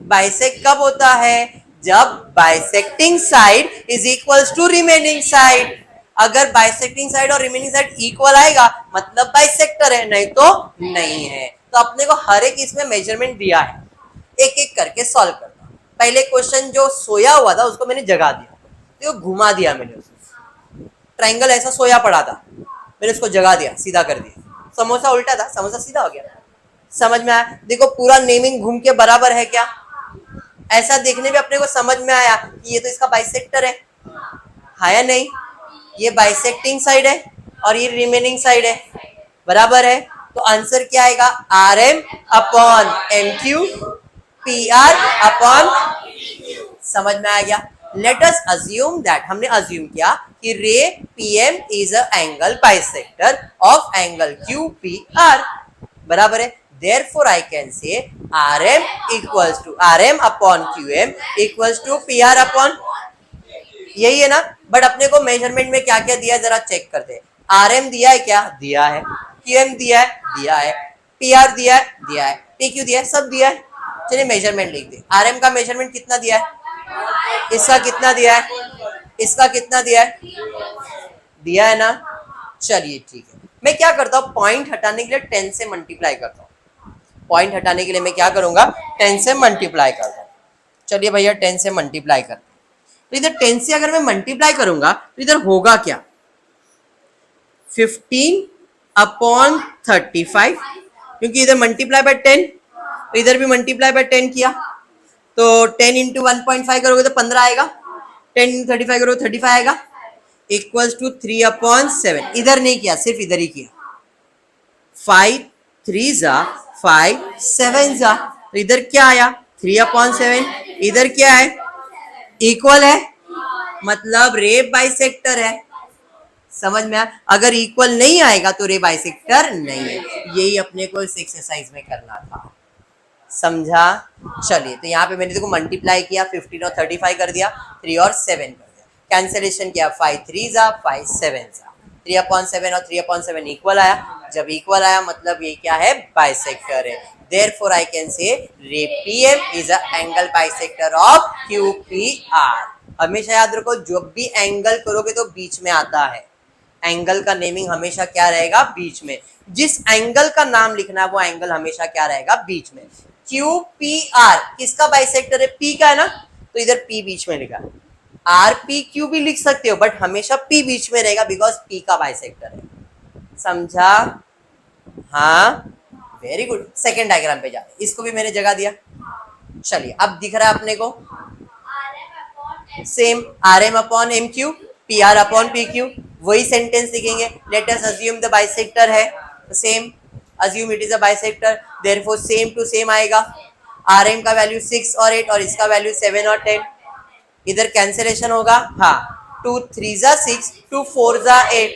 A: बाइसेक्ट कब होता है? जब bisecting side is equals to remaining side. अगर बाइसेक्टिंग साइड और रिमेनिंग साइड इक्वल आएगा मतलब बाइसेक्टर है, नहीं तो नहीं है। तो अपने को हर एक इसमें मेजरमेंट दिया है, एक एक करके सॉल्व करना। पहले क्वेश्चन जो सोया हुआ था उसको मैंने जगा दिया, तो घुमा दिया मैंने उसको। ट्रायंगल ऐसा सोया पड़ा था, मैंने उसको जगा दिया, सीधा कर दिया। समोसा उल्टा था, समोसा सीधा हो गया। समझ में आया? देखो पूरा नेमिंग घूम के बराबर है क्या? ऐसा देखने में अपने को समझ में आया कि ये तो इसका बाइसेक्टर है या नहीं? ये बाइसेक्टिंग साइड है और ये रिमेनिंग साइड है, बराबर है। तो आंसर क्या आएगा? R M upon M Q P R upon. समझ में आ गया? लेट अस अज्यूम दैट, हमने अज्यूम किया कि ray PM is a angle bisector of angle Q P R, बराबर है। Therefore, I can say RM equals to RM upon QM equals to PR upon, यही है ना? बट अपने को मेजरमेंट में क्या क्या दिया जरा चेक करते हैं। RM दिया है क्या? दिया है। QM दिया है? दिया है। PR दिया है? दिया है। PQ दिया है? सब दिया है। चलिए मेजरमेंट लिख दे। RM का मेजरमेंट कितना दिया है? इसका कितना दिया है? इसका कितना दिया है? दिया है ना? चलिए ठीक है। मैं क्या करता हूँ, पॉइंट हटाने के लिए 10 से मल्टीप्लाई करता हूँ। पॉइंट हटाने के लिए मैं क्या करूंगा? 10 से मल्टीप्लाई करता हूँ। चलिए भैया 10 से मल्टीप्लाई करते हैं। तो इधर 10 से अगर मैं मल्टीप्लाई करूंगा तो इधर होगा क्या? 15 अपॉन 35, क्योंकि इधर मल्टीप्लाई बाय 10, तो इधर भी मल्टीप्लाई बाय 10 किया तो 10 इंटू 1.5 करोगे तो 15 आएगा, 10 इंटू 35 करोगे 35 आएगा, इक्वल्स टू 3 अपॉन 7। इधर नहीं किया, सिर्फ इधर ही किया। 5 3 जा 5 7 जा, तो इधर क्या आया? 3 अपॉन 7। इधर क्या है? इक्वल है, मतलब रे बाइसेक्टर है। समझ में आया? अगर इक्वल नहीं आएगा तो रे बाइसेक्टर नहीं है। यही अपने को इस एक्सरसाइज में करना था, समझा? चलिए, तो यहाँ पे मैंने देखो मल्टीप्लाई किया, 15 और 35 कर दिया, 3 और 7 कर दिया, कैंसिलेशन किया, 5 3 जा 5 7 जा, 3/7 और 3/7 इक्वल आया। जब इक्वल आया मतलब ये क्या है? बाइसेक्टर है। Therefore I can say ray PM is a angle bisector of QPR। हमेशा याद रखो, जब भी एंगल करोगे तो बीच में आता है। एंगल का नेमिंग हमेशा क्या रहेगा? बीच में। जिस एंगल का नाम लिखना है वो एंगल हमेशा क्या रहेगा? बीच में। QPR किसका बाइसेक्टर है? P का है ना, तो इधर P बीच में लिखा है। RPQ भी लिख सकते हो बट हमेशा P बीच में रहेगा बिकॉज P का बाइसेक्टर है। समझा? हाँ, वेरी गुड। सेकेंड डायग्राम पे जाते, इसको भी मैंने जगह दिया। चलिए, अब दिख रहा है अपने को same RM upon MQ, PR upon PQ, वही सेंटेंस लिखेंगे। Let us assume the bisector है, same assume it is a bisector, therefore same to same आएगा। RM का वैल्यू 6 और 8 और इसका वैल्यू 7 और 10। इधर कैंसिलेशन होगा, हाँ, 2 3 जा 6, 2 4 जा 8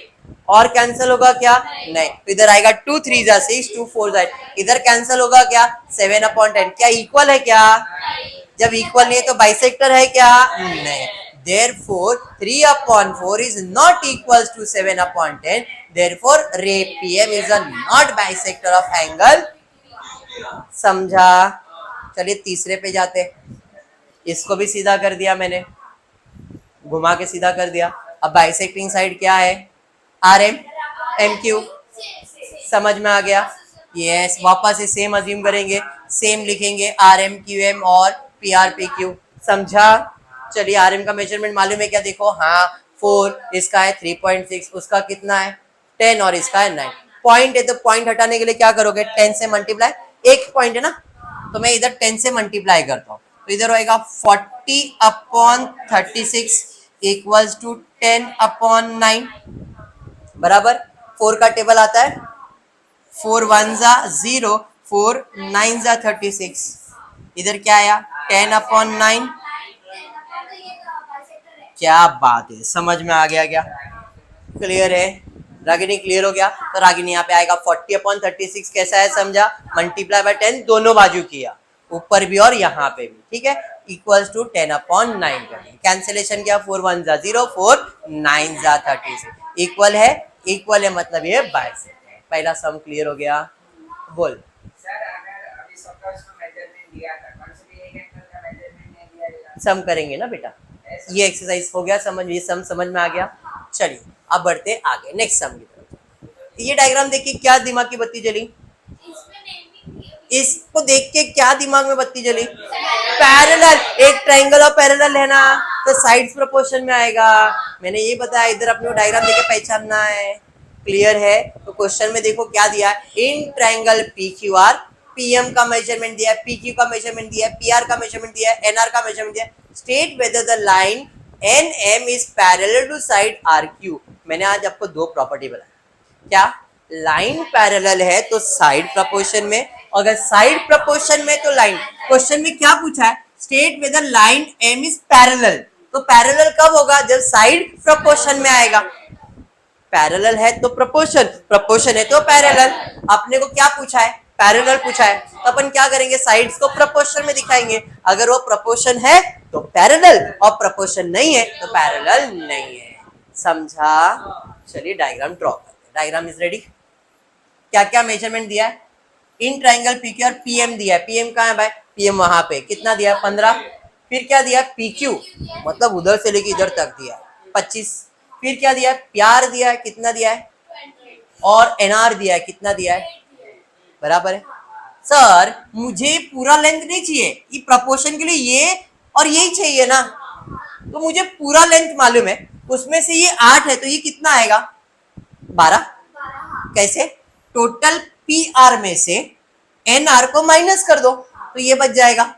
A: और कैंसिल होगा क्या? नहीं, तो इधर आएगा 2 3 जा 6, 2 4 जा 8। इधर कैंसिल होगा क्या? 7/10। क्या इक्वल है क्या? जब इक्वल नहीं है तो बाइसेक्टर है क्या? नहीं। Therefore 3/4 is not equals to 7/10. Therefore ray PM is a not bisector of angle। समझा? चलिए तीसरे पे जाते, इसको भी सीधा कर दिया मैंने, घुमा के सीधा कर दिया। अब बाइसेक्टिंग साइड क्या है? RM MQ। समझ में आ गया? यस, वापस से सेम अज्यूम करेंगे, सेम लिखेंगे RM QM और PR PQ। समझा? चलिए, RM का मेजरमेंट मालूम है क्या? देखो, हाँ 4, इसका है 3.6, उसका कितना है? 10 और इसका है 9। पॉइंट है तो पॉइंट हटाने के लिए क्या करोगे? 10 से मल्टीप्लाई, एक पॉइंट है ना, तो मैं इधर 10 से मल्टीप्लाई करता हूँ, तो इधर होएगा 40/36 इक्वल्स टू 10/9 बराबर। 4 का टेबल आता है, 4 1 जा 0, 4 9 जा 36। इधर क्या आया? 10/9। क्या बात है, समझ में आ गया क्या? क्लियर है? रागिनी क्लियर हो गया? तो रागिनी यहाँ पे आएगा 40/36 कैसा है? समझा? मल्टीप्लाई बाय 10 दोनों बाजू किया, ऊपर भी और यहाँ पे भी, ठीक है, इक्वल्स टू 10/9 करेंगे। कैंसिलेशन किया, 4 1 जा 0, 4 9 जा 36, इक्वल है, इक्वल है मतलब ये बाइसेक्टर। पहला सम क्लियर हो गया? बोल सम करेंगे ना बेटा, ये एक्सरसाइज हो गया समझ, ये सम समझ में आ गया। चलिए अब बढ़ते आगे नेक्स्ट सम की तरफ। ये डायग्राम देखिए, क्या दिमाग की बत्ती जली? इसको देख के क्या दिमाग में बत्ती जली? पैरेलल, एक ट्रायंगल और पैरेलल है ना, तो साइड्स प्रोपोर्शन में आएगा। मैंने ये बताया, इधर अपने को डायग्राम देके पहचानना है। क्लियर है? तो क्वेश्चन में देखो क्या दिया है, इन ट्रायंगल PQR PM का मेजरमेंट दिया है, PQ का मेजरमेंट दिया है, PR का मेजरमेंट दिया है, NR का मेजरमेंट दिया है। State whether the line NM is parallel to side RQ। मैंने आज आपको दो प्रॉपर्टी बताया, क्या? लाइन पैरेलल है तो साइड प्रोपोर्शन में, अगर साइड प्रोपोर्शन में तो लाइन। क्वेश्चन में क्या पूछा है? State weather line M is parallel. तो पैरेलल कब होगा? जब साइड प्रोपोर्शन में आएगा। पैरेलल है तो प्रोपोर्शन, प्रोपोर्शन है तो पैरेलल। अपने को क्या पूछा है? पैरेलल पूछा है, तो अपन क्या करेंगे? साइड्स को प्रोपोर्शन में दिखाएंगे। अगर वो प्रोपोर्शन है तो पैरेलल, और प्रोपोर्शन नहीं है तो पैरेलल नहीं है। समझा? चलिए डायग्राम ड्रॉ करते हैं। Diagram is ready. क्या क्या मेजरमेंट दिया है? इन ट्रायंगल PQR PM दिया है। PM कहाँ है भाई? PM वहां पे। कितना दिया? 15। फिर क्या दिया? PQ मतलब उधर से लेके इधर तक दिया है 25। फिर क्या दिया? प्यार दिया है, कितना दिया है? और NR दिया है, कितना दिया है? बराबर है। सर मुझे पूरा लेंथ नहीं चाहिए, ये प्रोपोर्शन के लिए ये और यही चाहिए ना, तो मुझे पूरा लेंथ मालूम है, उसमें से ये 8 है तो ये कितना आएगा? 12। कैसे? टोटल PR में से NR को माइनस कर दो तो ये बच जाएगा।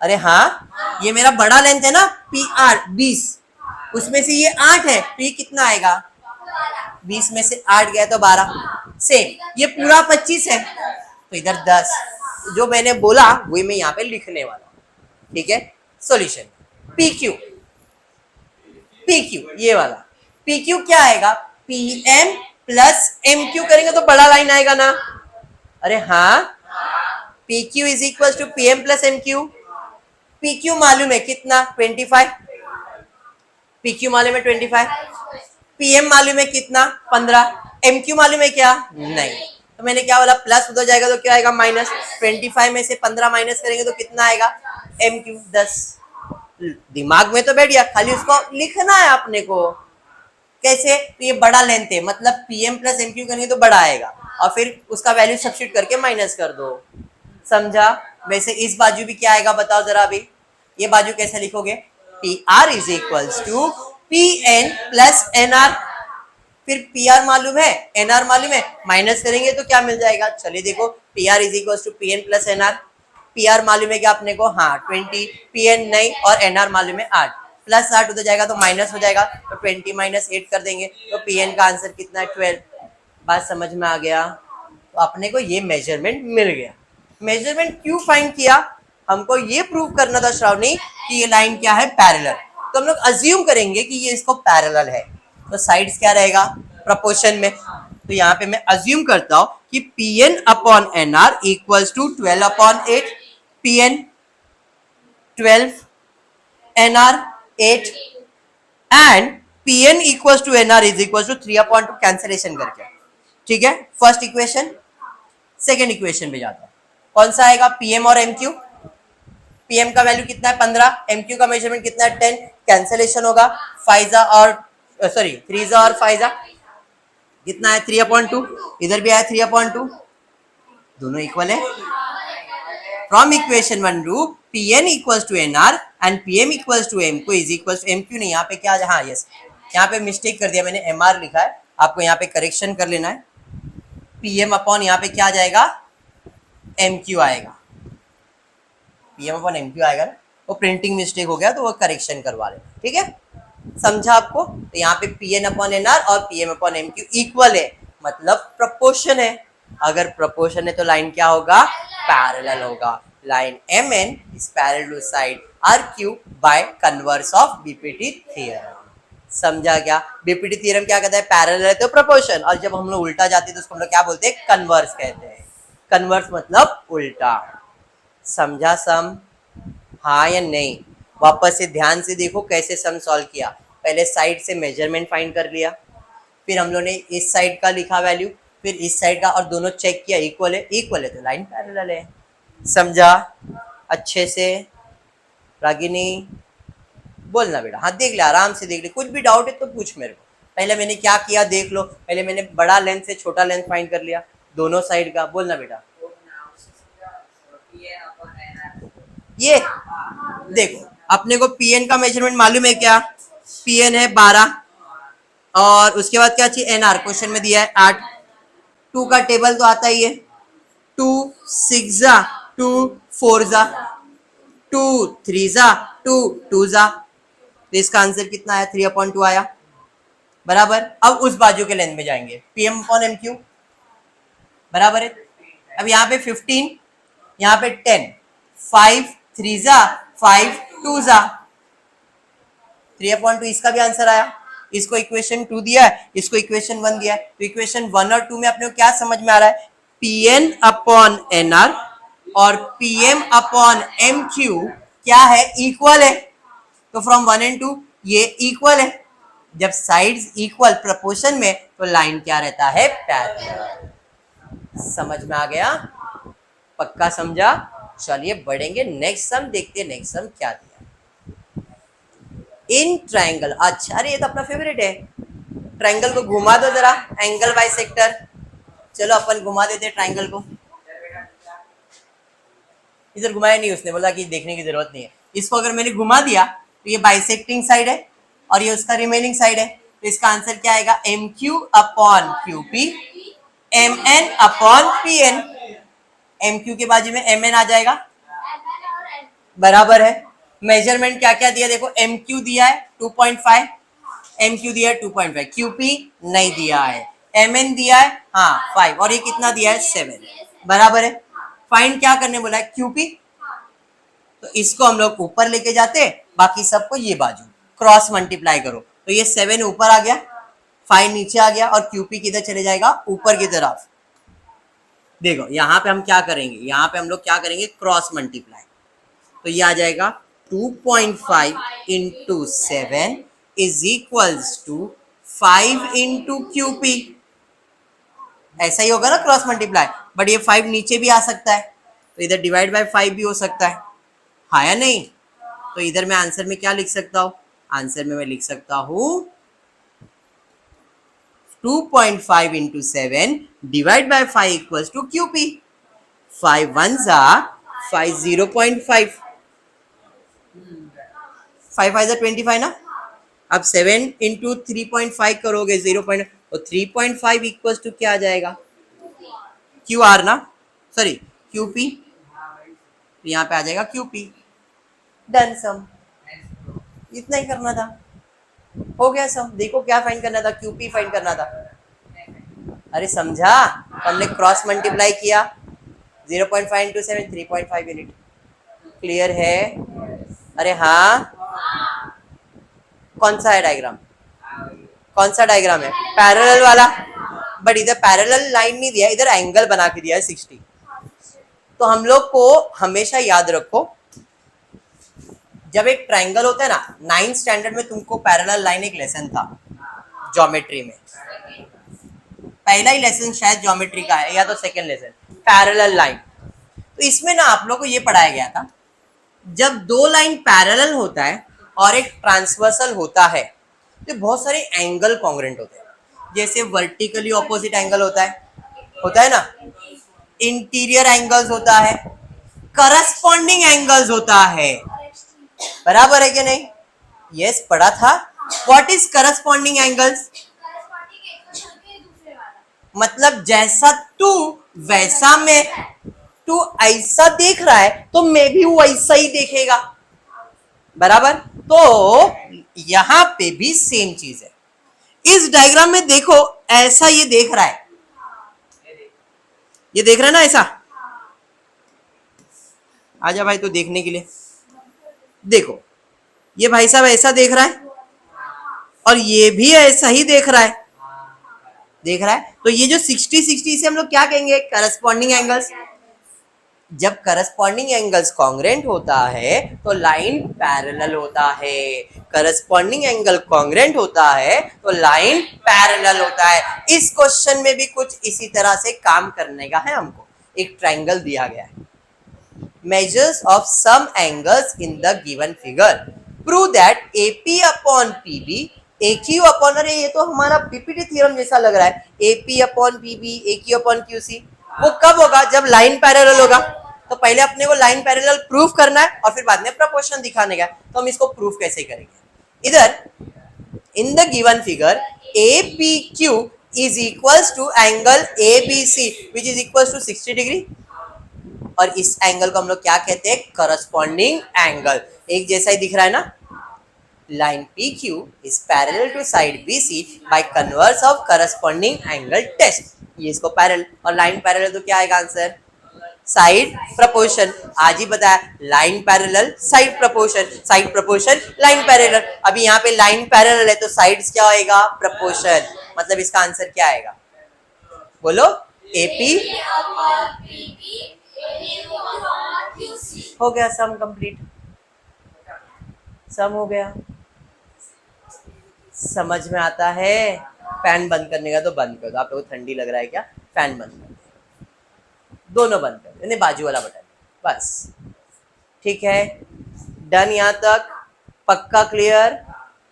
A: अरे हाँ, ये मेरा बड़ा लेंथ है ना PR 20, उसमें से ये 8 है तो ये कितना आएगा? 20 में से 8 गया तो 12। सेम ये पूरा 25 है तो इधर 10। जो मैंने बोला वही मैं यहाँ पे लिखने वाला हूँ, ठीक है। सॉल्यूशन PQ, PQ ये वाला पी क्यू क्या आएगा, P M plus M Q करेंगे तो बड़ा लाइन आएगा ना, अरे हाँ, P Q is equal to P M plus M Q. P Q मालूम है कितना, 25, पी क्यू मालूम है 25, पीएम मालूम है कितना, 15, एम क्यू मालूम है क्या, नहीं, तो मैंने क्या बोला, प्लस उधर जाएगा तो क्या आएगा माइनस, 25 में से 15 माइनस करेंगे तो कितना आएगा, एम क्यू 10। दिमाग में तो बैठ गया, खाली उसको लिखना है अपने को। कैसे, तो ये बड़ा लेंथ है, मतलब पीएम प्लस एम क्यू करेंगे तो बड़ा आएगा, और फिर उसका वैल्यू सब्स्टिट्यूट करके माइनस कर दो, समझा। वैसे इस बाजू भी क्या आएगा बताओ जरा, अभी ये बाजू कैसे लिखोगे, P R is equals to P N plus N R, फिर पी आर मालूम है, एन आर मालूम है, माइनस करेंगे तो क्या मिल जाएगा, चलिए देखो, P R is equals to P N plus N R, P R मालूम है क्या अपने को, हाँ 20, पी एन नहीं, और एन आर मालूम है 8, प्लस 8 उधर जाएगा तो माइनस हो जाएगा, तो 20 माइनस 8 कर देंगे, तो पी एन का आंसर कितना है 12। बात समझ में आ गया, तो अपने को ये मेजरमेंट मिल गया। मेजरमेंट क्यों फाइंड किया, हमको ये प्रूव करना था श्रावणी कि ये लाइन क्या है, पैरेलल, तो हम लोग अज्यूम करेंगे कि ये इसको पैरेलल है, तो साइड्स क्या रहेगा, प्रोपोर्शन में, तो यहाँ पे मैं अज्यूम करता हूं कि P N upon N R equals to 12 upon 8, P N 12, N R 8, and P N equals to N R is equals to 3 upon 2, cancellation करके, ठीक है। फर्स्ट इक्वेशन, सेकेंड इक्वेशन में जाता हूं, कौन सा आएगा, पीएम और एमक्यू, पीएम का वैल्यू कितना है 15, एमक्यू का मेजरमेंट कितना है 10, कैंसिलेशन होगा, 5 और 3 और 5 कितना है 3/2, इधर भी आया 3/2, दोनों इक्वल है। From equation 1 to P N equals to N R and P M equals to M Q is equals to M Q, नहीं यहाँ पे क्या, हाँ यस, यहाँ पे मिस्टेक कर दिया मैंने, एम आर लिखा है, आपको यहाँ पे करेक्शन कर लेना है, पी एम अपॉन यहाँ पे क्या आ जाएगा, एम क्यू आएगा, P M upon M Q आएगा ना, वो प्रिंटिंग मिस्टेक हो गया तो वो करेक्शन करवा लेना, ठीक है, समझा आपको। तो यहाँ पे P N upon N R और P M upon M Q equal है, मतलब प्रपोर्शन है, अगर प्रपोर्शन है तो लाइन क्या होगा, पैरेलल होगा, line M N is parallel to side R Q by converse of BPT theorem, समझा क्या। बीपीटी थ्योरम क्या कहता है, पैरेलल है तो प्रपोर्शन, और जब हम लोग उल्टा जाते हैं तो उसको हम लोग क्या बोलते हैं, कन्वर्स कहते हैं, कन्वर्स मतलब उल्टा, समझा सम, हाँ या नहीं। वापस से ध्यान से देखो कैसे सम सॉल्व किया, पहले साइड से मेजरमेंट फाइंड कर लिया, फिर हम लोग ने इस साइड का लिखा वैल्यू, फिर इस साइड का, और दोनों चेक किया इक्वल है, इक्वल है तो लाइन पैरेलल है, समझा अच्छे से। रागिनी बोलना बेटा, हाँ देख ले, आराम से देख ले, कुछ भी डाउट है तो पूछ मेरे को, पहले मैंने क्या किया देख लो, पहले मैंने बड़ा लेंथ से छोटा लेंथ फाइंड कर लिया दोनों साइड का, बोलना बेटा। ये देखो, अपने को पीएन का मेजरमेंट मालूम है क्या, पीएन है 12, और उसके बाद क्या चाहिए, एनआर क्वेश्चन में दिया है 8, 2 का टेबल तो आता ही है, 2 6 जा 2 4 जा 2 3 जा 2 2 जा, तो इसका आंसर कितना आया, 3/2 आया, बराबर। अब उस बाजू के लेंथ में जाएंगे, पीएम अपॉन एम क्यू बराबर है, अब यहाँ पे 15, यहाँ पे 10, 5 3 जा 5 2 जा, 3/2 इसका भी आंसर आया, इसको इक्वेशन 2 दिया है, इसको इक्वेशन 1 दिया है, तो इक्वेशन 1 और 2 में अपने को क्या समझ में आ रहा है, पीएन अपॉन एनआर और पीएम अपॉन एम क्यू क्या है, इक्वल है, तो फ्रॉम 1 and 2 ये इक्वल है, जब साइड्स इक्वल प्रोपोर्शन में तो लाइन क्या रहता है, पैरेलल, समझ में आ गया, पक्का समझा। चलिए बढ़ेंगे नेक्स्ट सम, देखते हैं नेक्स्ट सम क्या दिया। इन ट्रायंगल, अच्छा अरे ये तो अपना फेवरेट है, ट्रायंगल को घुमा दो जरा, एंगल बाइसेक्टर, चलो अपन घुमा देते ट्रायंगल को, इधर घुमाया नहीं उसने, बोला कि देखने की जरूरत नहीं है, इसको अगर मैंने घुमा दिया तो ये बाइसेक्टिंग साइड है और ये उसका रिमेनिंग साइड है, तो इसका आंसर क्या आएगा, M Q upon Q P, M N upon P N, M Q के बाजू में एम एन आ जाएगा, बराबर है। मेजरमेंट क्या क्या दिया देखो, एम क्यू दिया है 2.5, एम क्यू दिया है 2.5, क्यू पी नहीं दिया है, एम एन दिया है हाँ 5, और ये कितना दिया है 7, बराबर है। फाइंड क्या करने बोला है, क्यू पी, तो इसको हम लोग ऊपर लेके जाते, बाकी सबको ये बाजू क्रॉस मल्टीप्लाई करो, तो ये 7 ऊपर आ गया, 5 नीचे आ गया और QP किधर चले जाएगा, ऊपर की तरफ। देखो यहाँ पे हम क्या करेंगे, यहाँ पे हम लोग क्या करेंगे, क्रॉस मल्टीप्लाई। तो ये आ जाएगा 2.5 into 7 is equals to 5 into QP। ऐसा ही होगा ना क्रॉस मल्टीप्लाई, बट ये 5 नीचे भी आ सकता है, तो इधर डिवाइड बाय 5 भी हो सकता है, हाँ या नहीं। तो इधर मैं आंसर में क्या लिख सकता हूँ, आंसर में मैं लिख सकता हूँ 2.5 into 7 divide by 5 equals to QP। 5 1s are 5 0.5, 5 5 are 25 ना। अब 7 इंटू 3.5 करोगे 0. तो 3.5 इक्वल्स टू क्या आ जाएगा, QR ना, सॉरी QP। तो यहाँ पे आ जाएगा QP। डन सम, इतना ही करना था, हो गया सम। देखो क्या फाइंड करना था, QP फाइंड करना था। अरे समझा, हमने क्रॉस मल्टीप्लाई किया, 0.5 इंटू 7 3.5 यूनिट। क्लियर है? अरे हाँ, कौन सा है डायग्राम, कौन सा डायग्राम है, पैरेलल वाला। बट इधर पैरेलल लाइन नहीं दिया, इधर एंगल बना के दिया है 60। तो हम लोग को हमेशा याद रखो, जब एक ट्रायंगल होता है ना, 9th स्टैंडर्ड में तुमको पैरेलल लाइन एक लेसन था ज्योमेट्री में, पहला ही लेसन शायद ज्योमेट्री का है या तो सेकंड लेसन, पैरेलल लाइन। तो इसमें ना आप लोग को ये पढ़ाया गया था, जब दो लाइन पैरेलल होता है और एक ट्रांसवर्सल होता है तो बहुत सारे एंगल कॉन्ग्रेंट होते हैं। जैसे वर्टिकली ऑपोजिट एंगल होता है ना, इंटीरियर एंगल्स होता है, करस्पॉन्डिंग एंगल्स होता है, बराबर है कि नहीं? यस, पढ़ा था। What is corresponding angles? मतलब जैसा तू वैसा मैं, तू ऐसा देख रहा है तो मैं भी वैसा ही देखेगा, बराबर। तो यहां पे भी सेम चीज है। इस डायग्राम में देखो, ऐसा ये देख रहा है, ये देख रहा है ना ऐसा। आजा भाई, तो देखने के लिए देखो, ये भाई साहब ऐसा देख रहा है और ये भी ऐसा ही देख रहा है, तो ये जो 60-60 से हम लोग क्या कहेंगे, करस्पॉन्डिंग एंगल्स। जब करस्पॉन्डिंग एंगल्स कॉन्ग्रेंट होता है तो लाइन पैरेलल होता है, करस्पॉन्डिंग एंगल कॉन्ग्रेंट होता है तो लाइन पैरेलल होता है। इस क्वेश्चन में भी कुछ इसी तरह से काम करने का है हमको। एक ट्रायंगल दिया गया है, measures of some angles in the given figure, prove that AP upon PB AQ upon, अरे ये तो हमारा पीपीटी थ्योरम जैसा लग रहा है, AP upon PB AQ upon QC। वो कब होगा, जब लाइन पैरेलल होगा। तो पहले अपने को लाइन पैरेलल प्रूफ करना है और फिर बाद में प्रपोर्शन दिखाने का। तो हम इसको प्रूफ कैसे करेंगे, इधर इन the given figure APQ is equals to angle ABC which is equals to 60 degree, और इस एंगल को हम लोग क्या कहते हैं, करस्पॉन्डिंग एंगल। एक जैसा ही दिख रहा है ना। Line PQ is parallel to side BC by converse of corresponding angle test। ये इसको पैरेलल, और लाइन पैरेलल तो क्या आएगा आंसर, साइड प्रपोर्शन। आज ही बताया, line parallel side proportion, side proportion line parallel. अभी यहाँ पे लाइन पैरेलल है तो साइड्स क्या होएगा, प्रपोर्शन। मतलब इसका आंसर क्या आएगा, बोलो, AP। हो गया सम कंप्लीट, सम हो गया। समझ में आता है? फैन बंद करने का तो बंद कर दो, आप लोगों को ठंडी लग रहा है क्या, फैन बंद कर दो, दोनों बंद कर दो, बाजू वाला बटन, बस ठीक है। डन, यहाँ तक पक्का क्लियर,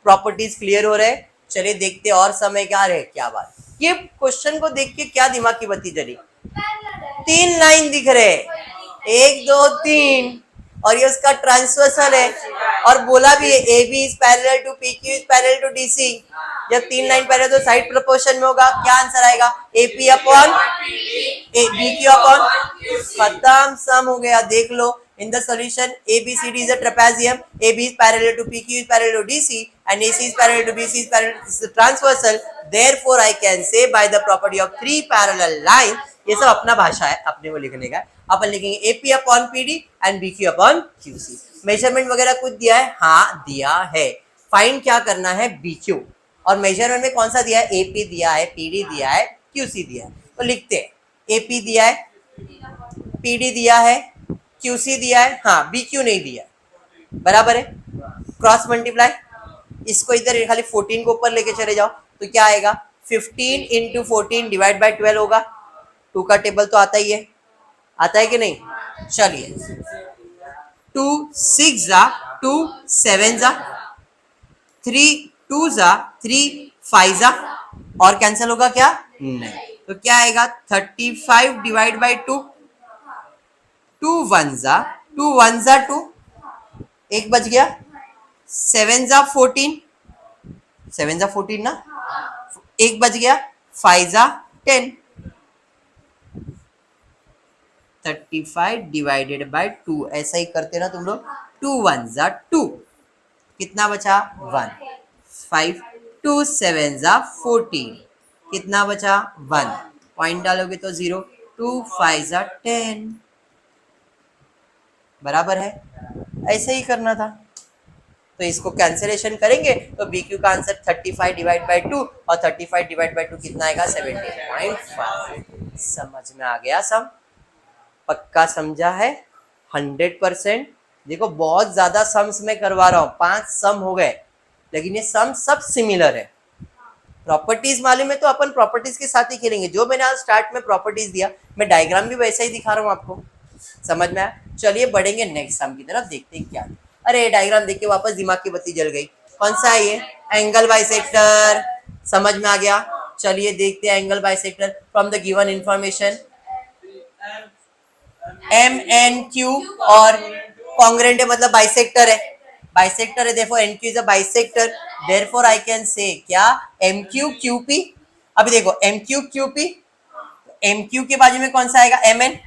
A: प्रॉपर्टीज क्लियर हो रहे। चलिए देखते और समय क्या रहे, क्या बात। ये क्वेश्चन को देख के क्या दिमाग की बत्ती जली, 3 लाइन दिख रहे, 1 2 3, और ये उसका ट्रांसवर्सल है, और बोला भी है AB is parallel to PQ is parallel to DC। जब 3 लाइन पैरेलल तो साइड प्रोपोर्शन में होगा, क्या आंसर आएगा, AP अपॉन BQ अपॉन, खत्म, सम हो गया। देख लो, in the solution ABCD is a trapezium, AB is parallel to PQ is parallel to DC and AC is parallel to BC is parallel to transversal, therefore I can say by the property of 3 parallel lines। ये सब अपना भाषा है, अपने को लिखने का। अपन लिखेंगे AP upon PD and BQ upon QC। Measurement वगैरह कुछ दिया है, हाँ दिया है। फाइंड क्या करना है, BQ। और मेजरमेंट में कौन सा दिया है, एपी दिया है, पीडी दिया है, क्यूसी दिया है। तो लिखते हैं एपी दिया है, पीडी दिया है, क्यूसी दिया है, हाँ बीक्यू नहीं दिया, बराबर है। क्रॉस मल्टीप्लाई, इसको इधर खाली 14 को ऊपर लेके चले जाओ तो क्या आएगा, 15 इंटू 14 डिवाइड बाई 12 होगा। 2 का टेबल तो आता ही है, आता है कि नहीं, चलिए 2 6 जा 2 7 जा 3 2 जा 3 5 जा और कैंसिल होगा क्या, नहीं, तो क्या आएगा 35 डिवाइड बाई 2, 2 1 जा 2 एक बच गया, 7 जा 14, 7 जा 14 ना, एक बच गया, 5 जा 10, 35 डिवाइडेड बाय 2, ऐसा ही करते ना तुम लोग, 2 1 जा 2, कितना बचा 1, 5 2 7 जा 14, कितना बचा 1, पॉइंट डालोगे तो 0, 2 5 जा 10, बराबर है, ऐसे ही करना था। तो इसको कैंसिलेशन करेंगे तो BQ का आंसर 35 डिवाइड बाई 2 और 35 डिवाइड बाई 2 कितना आएगा 17.5। समझ में आ गया सब, पक्का समझा है 100%। देखो बहुत ज्यादा सम्स में करवा रहा हूँ, 5 सम हो गए, लेकिन ये सम सब सिमिलर है। प्रॉपर्टीज मालूम है तो अपन प्रॉपर्टीज के साथ ही खेलेंगे। जो मैंने आज स्टार्ट में प्रॉपर्टीज दिया, मैं डायग्राम भी वैसा ही दिखा रहा हूँ आपको, समझ में आया। चलिए बढ़ेंगे नेक्स्ट सम की तरफ, देखते हैं क्या। अरे डायग्राम देख के वापस दिमाग की बत्ती जल गई, कौन सा है ये, एंगल बाइसेक्टर, समझ में आ गया। चलिए देखते हैं angle bisector from the given information, M N Q और कॉन्ग्रेंट है मतलब बाइसेक्टर है, बाइसेक्टर है, देखो N Q is a bisector, therefore I can say क्या, एम क्यू क्यू पी। अभी देखो M Q Q P, M Q के बाजू में कौन सा आएगा, एम एन,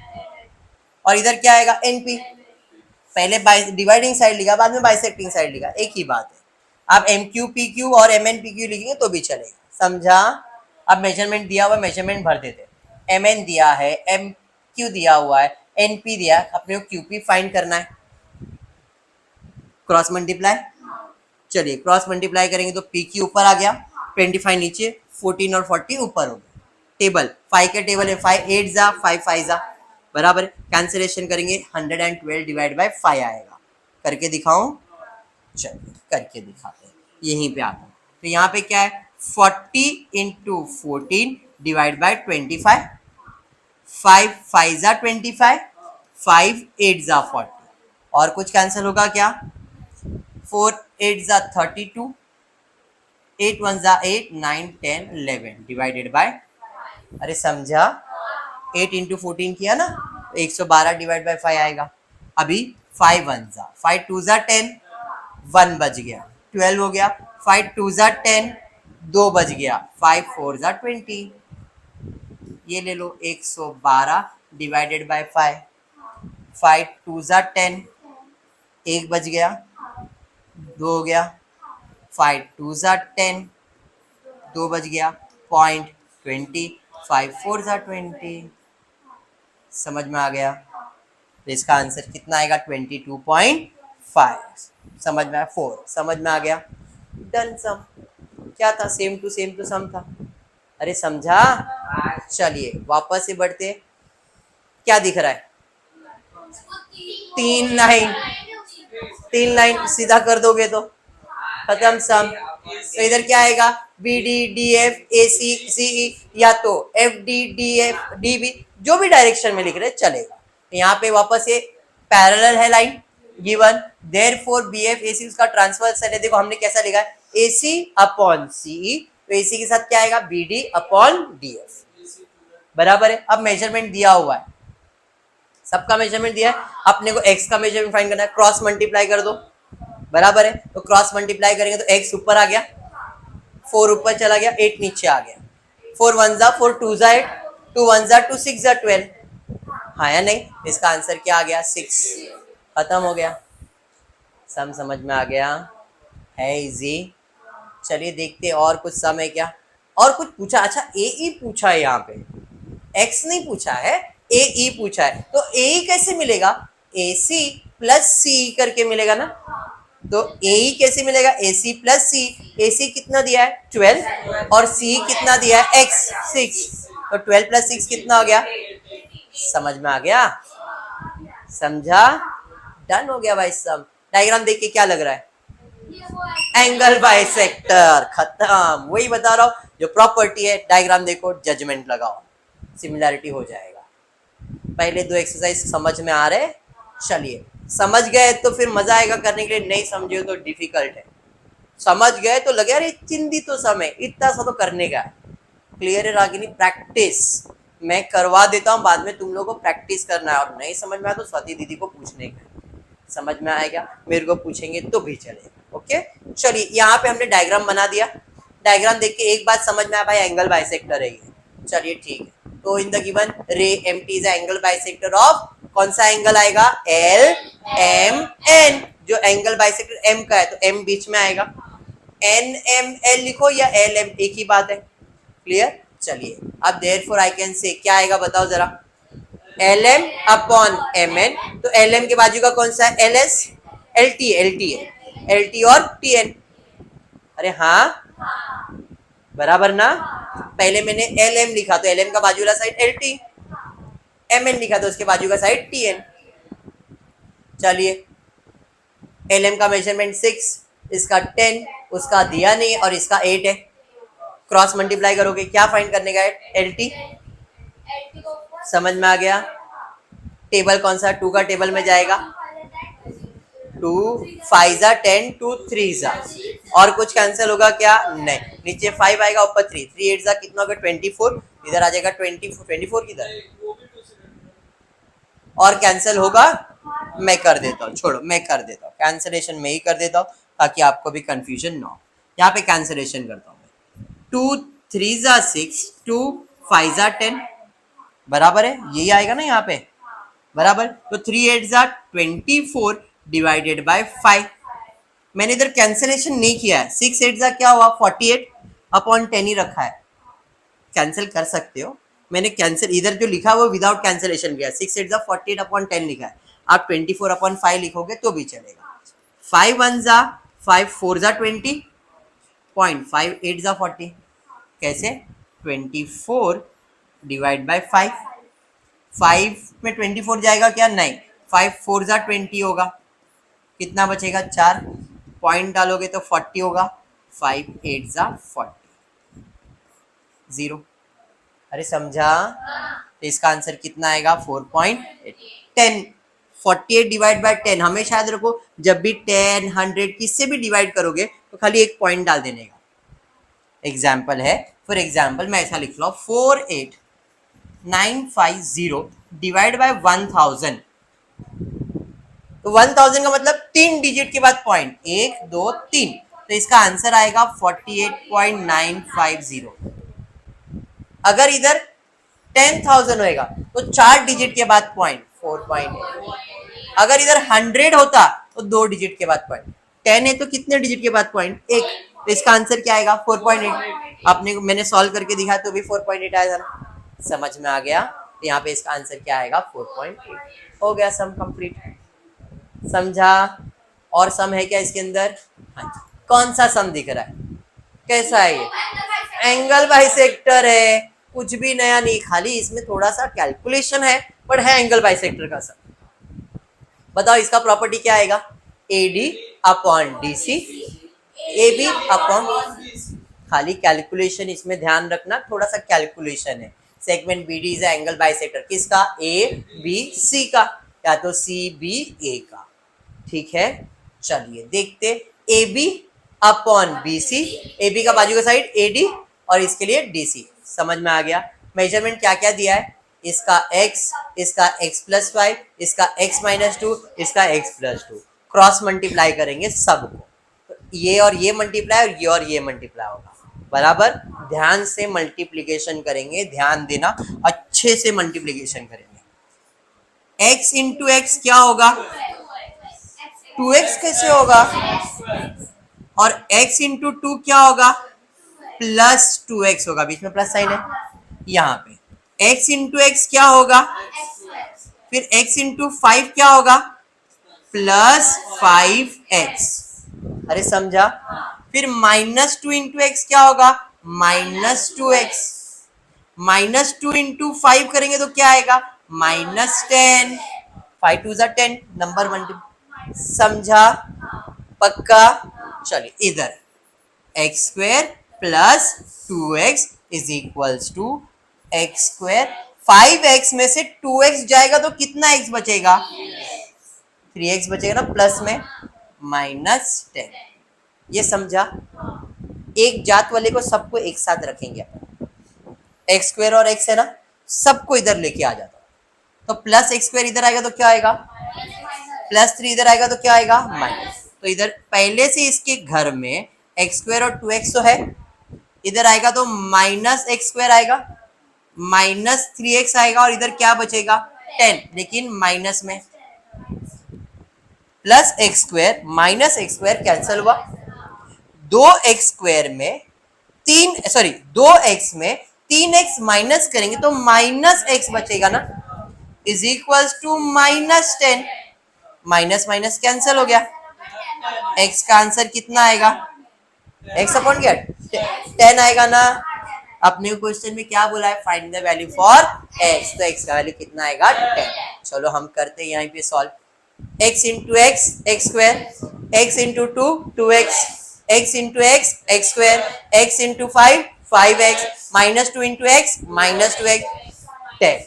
A: और इधर क्या आएगा, एन पी। पहले डिवाइडिंग साइड लिखा, बाद में बाइसेक्टिंग साइड लिखा, एक ही बात है। आप एम क्यू पी क्यू और एम एन पी क्यू लिखेंगे तो भी चलेगा, समझा। अब मेजरमेंट दिया हुआ, मेजरमेंट भर देते, एम एन दिया है, एम क्यू दिया हुआ है, एन पी दिया, अपने को क्यू पी फाइंड करना है, क्रॉस मल्टीप्लाई। चलिए क्रॉस मल्टीप्लाई करेंगे तो पी क्यू ऊपर आ गया, 25 नीचे, 14 और 40 ऊपर हो गया। टेबल 5 के टेबल है, 5 8 जा 5 5 जा, बराबर। कैंसिलेशन करेंगे 112 डिवाइड बाय 5 आएगा, करके दिखाऊं, चलिए करके दिखाते हैं, यहीं पे आता हूँ। तो यहाँ पे क्या है, 40 इंटू 14 डिवाइड बाय 25, 5 5 जा 25, 5 8 जा 40, और कुछ कैंसिल होगा क्या, 4 8 जा 32, 8 1 जा 8, 9 10 11 डिवाइडेड बाय, अरे समझा, 8 इंटू 14 किया ना, 112 डिवाइड बाय 5 आएगा। अभी 5 1 जा 5 2 जा 10, 1 बच गया, 12 हो गया, 5 2 जा 10, 2 बच गया, 5 4 जा 20, ये ले लो 112 डिवाइडेड बाय 5, 5 2 जा 10, 1 बच गया, 2 हो गया, 5 2 जा 10, 2 बच गया, 0.20, 5 4 जा 20, समझ में आ गया। तो इसका आंसर कितना आएगा, 22.5, समझ में आया, 4 समझ में आ गया, डन सम। क्या था, सेम टू सेम तो सम था, अरे समझा। चलिए वापस से बढ़ते, क्या दिख रहा है, 3 लाइन, 3 लाइन सीधा कर दोगे तो खत्म सम। तो इधर क्या आएगा, B D D F A C C E, या तो F D D F D B, जो भी डायरेक्शन में लिख रहे चलेगा। तो यहाँ पे वापस ये पैरेलल है line given, therefore B F A C उसका ट्रांसफर है, देखो हमने कैसा लिखा है, ए सी अपॉन सी, तो ए सी के साथ क्या आएगा, B D upon D F, बराबर है। अब मेजरमेंट दिया हुआ है, सबका मेजरमेंट दिया है, अपने को एक्स का मेजरमेंट फाइंड करना है, क्रॉस मल्टीप्लाई कर दो, बराबर है। तो क्रॉस मल्टीप्लाई करेंगे तो x ऊपर आ गया, 4 ऊपर चला गया, 8 नीचे आ गया, 4 1 जा 4 2 जा 8, 2 1 जा 2 6 जा 12, हाँ या नहीं, इसका आंसर क्या आ गया, 6, खत्म हो गया। सम समझ में आ गया, है इजी। चलिए देखते और कुछ सम है क्या, और कुछ पूछा, अच्छा ए ई पूछा है, यहाँ पे x नहीं पूछा है, ए ई पूछा है, तो ए ई कैसे मिलेगा, ए सी प्लस सी करके मिलेगा ना, तो ए कैसे मिलेगा, AC प्लस सी। AC कितना दिया है 12 और C कितना दिया है x 6, तो 12 प्लस 6 कितना हो गया, समझ में आ गया, समझा, डन हो गया भाई सब। डायग्राम देख के क्या लग रहा है, एंगल बाइसेक्टर, खत्म। वही बता रहा हूं, जो प्रॉपर्टी है डायग्राम देखो, जजमेंट लगाओ, सिमिलैरिटी हो जाएगा। पहले दो एक्सरसाइज समझ में आ रहे, चलिए समझ गए तो फिर मजा आएगा करने के लिए, नहीं समझे तो डिफिकल्ट है, समझ गए तो लगे अरे चिंदी तो समय इतना सा तो करने का है। क्लियर है रागिनी, प्रैक्टिस मैं करवा देता हूँ, बाद में तुम लोगों को प्रैक्टिस करना है, और नहीं समझ में आया तो स्वाति दीदी को पूछने का है, समझ में आएगा, मेरे को पूछेंगे तो भी चलेगा। ओके चलिए, यहाँ पे हमने डायग्राम बना दिया, डायग्राम देख के एक बात समझ में आया भाई, एंगल बाइसेक्टर है ये, चलिए ठीक है। तो in the given ray MT is angle bisector of, कौन सा एंगल आएगा, एल एम एन, जो एंगल बाइसेक्टर एम का है तो एम बीच में आएगा, एन एम एल लिखो या एल एम, एक ही बात है, क्लियर। चलिए अब देयरफॉर आई कैन से क्या आएगा बताओ जरा, L M upon M N, तो एल एम के बाजू का कौन सा है, L S, L T, L T है, एल टी और टी एन, अरे हाँ बराबर ना, पहले मैंने एल एम लिखा तो एल एम का बाजू वाला side L T, M N लिखा तो उसके बाजू का साइड टी एन। चलिए एल एम का मेजरमेंट 6, इसका 10, उसका दिया नहीं और इसका 8 है, क्रॉस मल्टीप्लाई करोगे क्या फाइंड करने का है, एल टी, समझ में आ गया। टेबल कौन सा, 2 का टेबल में जाएगा, 2 5 जा 10, 2 3 जा, और कुछ कैंसिल होगा क्या, नहीं, नीचे 5 आएगा ऊपर 3, 3 8 जा कितना होगा 24, इधर आ जाएगा 24 किधर, और कैंसिल होगा, मैं कर देता हूँ, छोड़ो मैं कर देता हूँ, कैंसिलेशन में ही कर देता हूँ ताकि आपको भी कंफ्यूजन ना हो। यहाँ पे कैंसिलेशन करता हूँ मैं, 2 3 जा 6, 2 5 जा 10, बराबर है, यही आएगा ना यहाँ पे, बराबर, तो 3 8 जा 24 डिवाइडेड बाय 5, मैंने इधर कैंसिलेशन नहीं किया है, 6 8 जा क्या हुआ 48 अपॉन 10 ही रखा है, कैंसिल कर सकते हो, मैंने कैंसिल इधर जो लिखा है वो विदाउट कैंसिलेशन किया, 6 8 जा 48 अपॉन 10 लिखा है, आप 24 अपॉन 5 लिखोगे तो भी चलेगा, 5 1 जा 5 4 जा 20, 0.5 8 जा 40, कैसे 24 डिवाइड बाय 5, 5 में 24 जाएगा क्या, नहीं, 5 4 जा 20 होगा, कितना बचेगा 4, पॉइंट डालोगे तो 40 होगा, 5 8 जा 40, 0, अरे समझा, तो इसका आंसर कितना आएगा 4.8, 10, 48 डिवाइड बाय 10, हमेशा याद रखो जब भी 10 100 किससे भी डिवाइड करोगे तो खाली एक पॉइंट डाल देने का, एग्जाम्पल है, फॉर एग्जाम्पल मैं ऐसा लिख लो 48950 डिवाइड बाय 1000, तो 1000 का मतलब 3 डिजिट के बाद पॉइंट, 1 2 3, तो इसका आंसर आएगा 48.950। अगर इधर 10,000 होएगा तो 4 डिजिट के बाद पॉइंट 4.8, अगर इधर 100 होता तो 2 डिजिट के बाद पॉइंट, 10 है तो कितने डिजिट के बाद पॉइंट, 1, तो इसका आंसर क्या आएगा 4.8, आपने मैंने सॉल्व करके दिखाया तो भी 4.8 आया था ना, समझ में आ गया, तो यहाँ पे इसका आंसर क्या आएगा 4.8, हो गया सम कंप्लीट, समझा। और सम है क्या इसके अंदर, हाँ जी, कौन सा सम दिख रहा है, कैसा है ये, एंगल बाइसेक्टर है, कुछ भी नया नहीं, खाली इसमें थोड़ा सा कैलकुलेशन है, पर है एंगल बाइसेक्टर का सम। बताओ इसका प्रॉपर्टी क्या आएगा, AD upon DC, AB upon, खाली कैलकुलेशन, इसमें ध्यान रखना थोड़ा सा कैलकुलेशन है, segment BD is angle bisector किसका, ABC का, या तो CBA का, ठीक है। चलिए देखते, AB अपॉन BC, AB का बाजू का साइड AD और इसके लिए DC, समझ में आ गया। मेजरमेंट क्या क्या दिया है, इसका x, इसका x प्लस 5, इसका x माइनस 2, इसका x प्लस 2, क्रॉस मल्टीप्लाई करेंगे सबको, तो ये और ये मल्टीप्लाई और ये मल्टीप्लाई होगा, बराबर, ध्यान से मल्टीप्लीकेशन करेंगे, ध्यान देना, अच्छे से मल्टीप्लीकेशन करेंगे, x इंटू एक्स क्या होगा, 2x कैसे होगा, और x इंटू 2 क्या होगा, प्लस 2x होगा, बीच में प्लस साइन है, यहाँ पे x इंटू एक्स क्या होगा, फिर x इंटू 5 क्या होगा, प्लस 5x, अरे समझा? फिर -2 इंटू एक्स क्या होगा? -2x। -2 इंटू 5 करेंगे तो क्या आएगा? -10। 5 2 जा 10, नंबर मल्टीप्लाई। समझा? पक्का? चलिए इधर x square plus 2x is equals to x square. 5x में से 2x जाएगा तो कितना x बचेगा? 3x बचेगा ना, प्लस में -10। ये समझा? एक जात वाले को सबको एक साथ रखेंगे अपन, एक्स स्क्वेयर और एक्स है ना, सबको इधर लेके आ जाता, तो प्लस एक्स स्क्वेयर इधर आएगा तो क्या आएगा? +3 इधर आएगा तो क्या आएगा? माइनस। तो इधर पहले से इसके घर में एक्स स्क्वेयर और 2x तो है, इधर आएगा तो -x² आएगा, -3x आएगा और इधर क्या बचेगा? 10, लेकिन माइनस में। +x² -x² कैंसिल हुआ। 2x² में 2x में 3x माइनस करेंगे तो -x बचेगा ना, is equals to -10। Minus minus cancel हो गया, x का आंसर कितना आएगा? x अपॉन क्या? 10 आएगा ना। अपने क्वेश्चन में क्या बोला है? Find the value for x, तो x का वैल्यू कितना आएगा? 10। चलो हम करते हैं यहाँ पे solve. x into x x square, x into 2 2x, x into x x square, x into 5 5x, -2 into x -2x 10।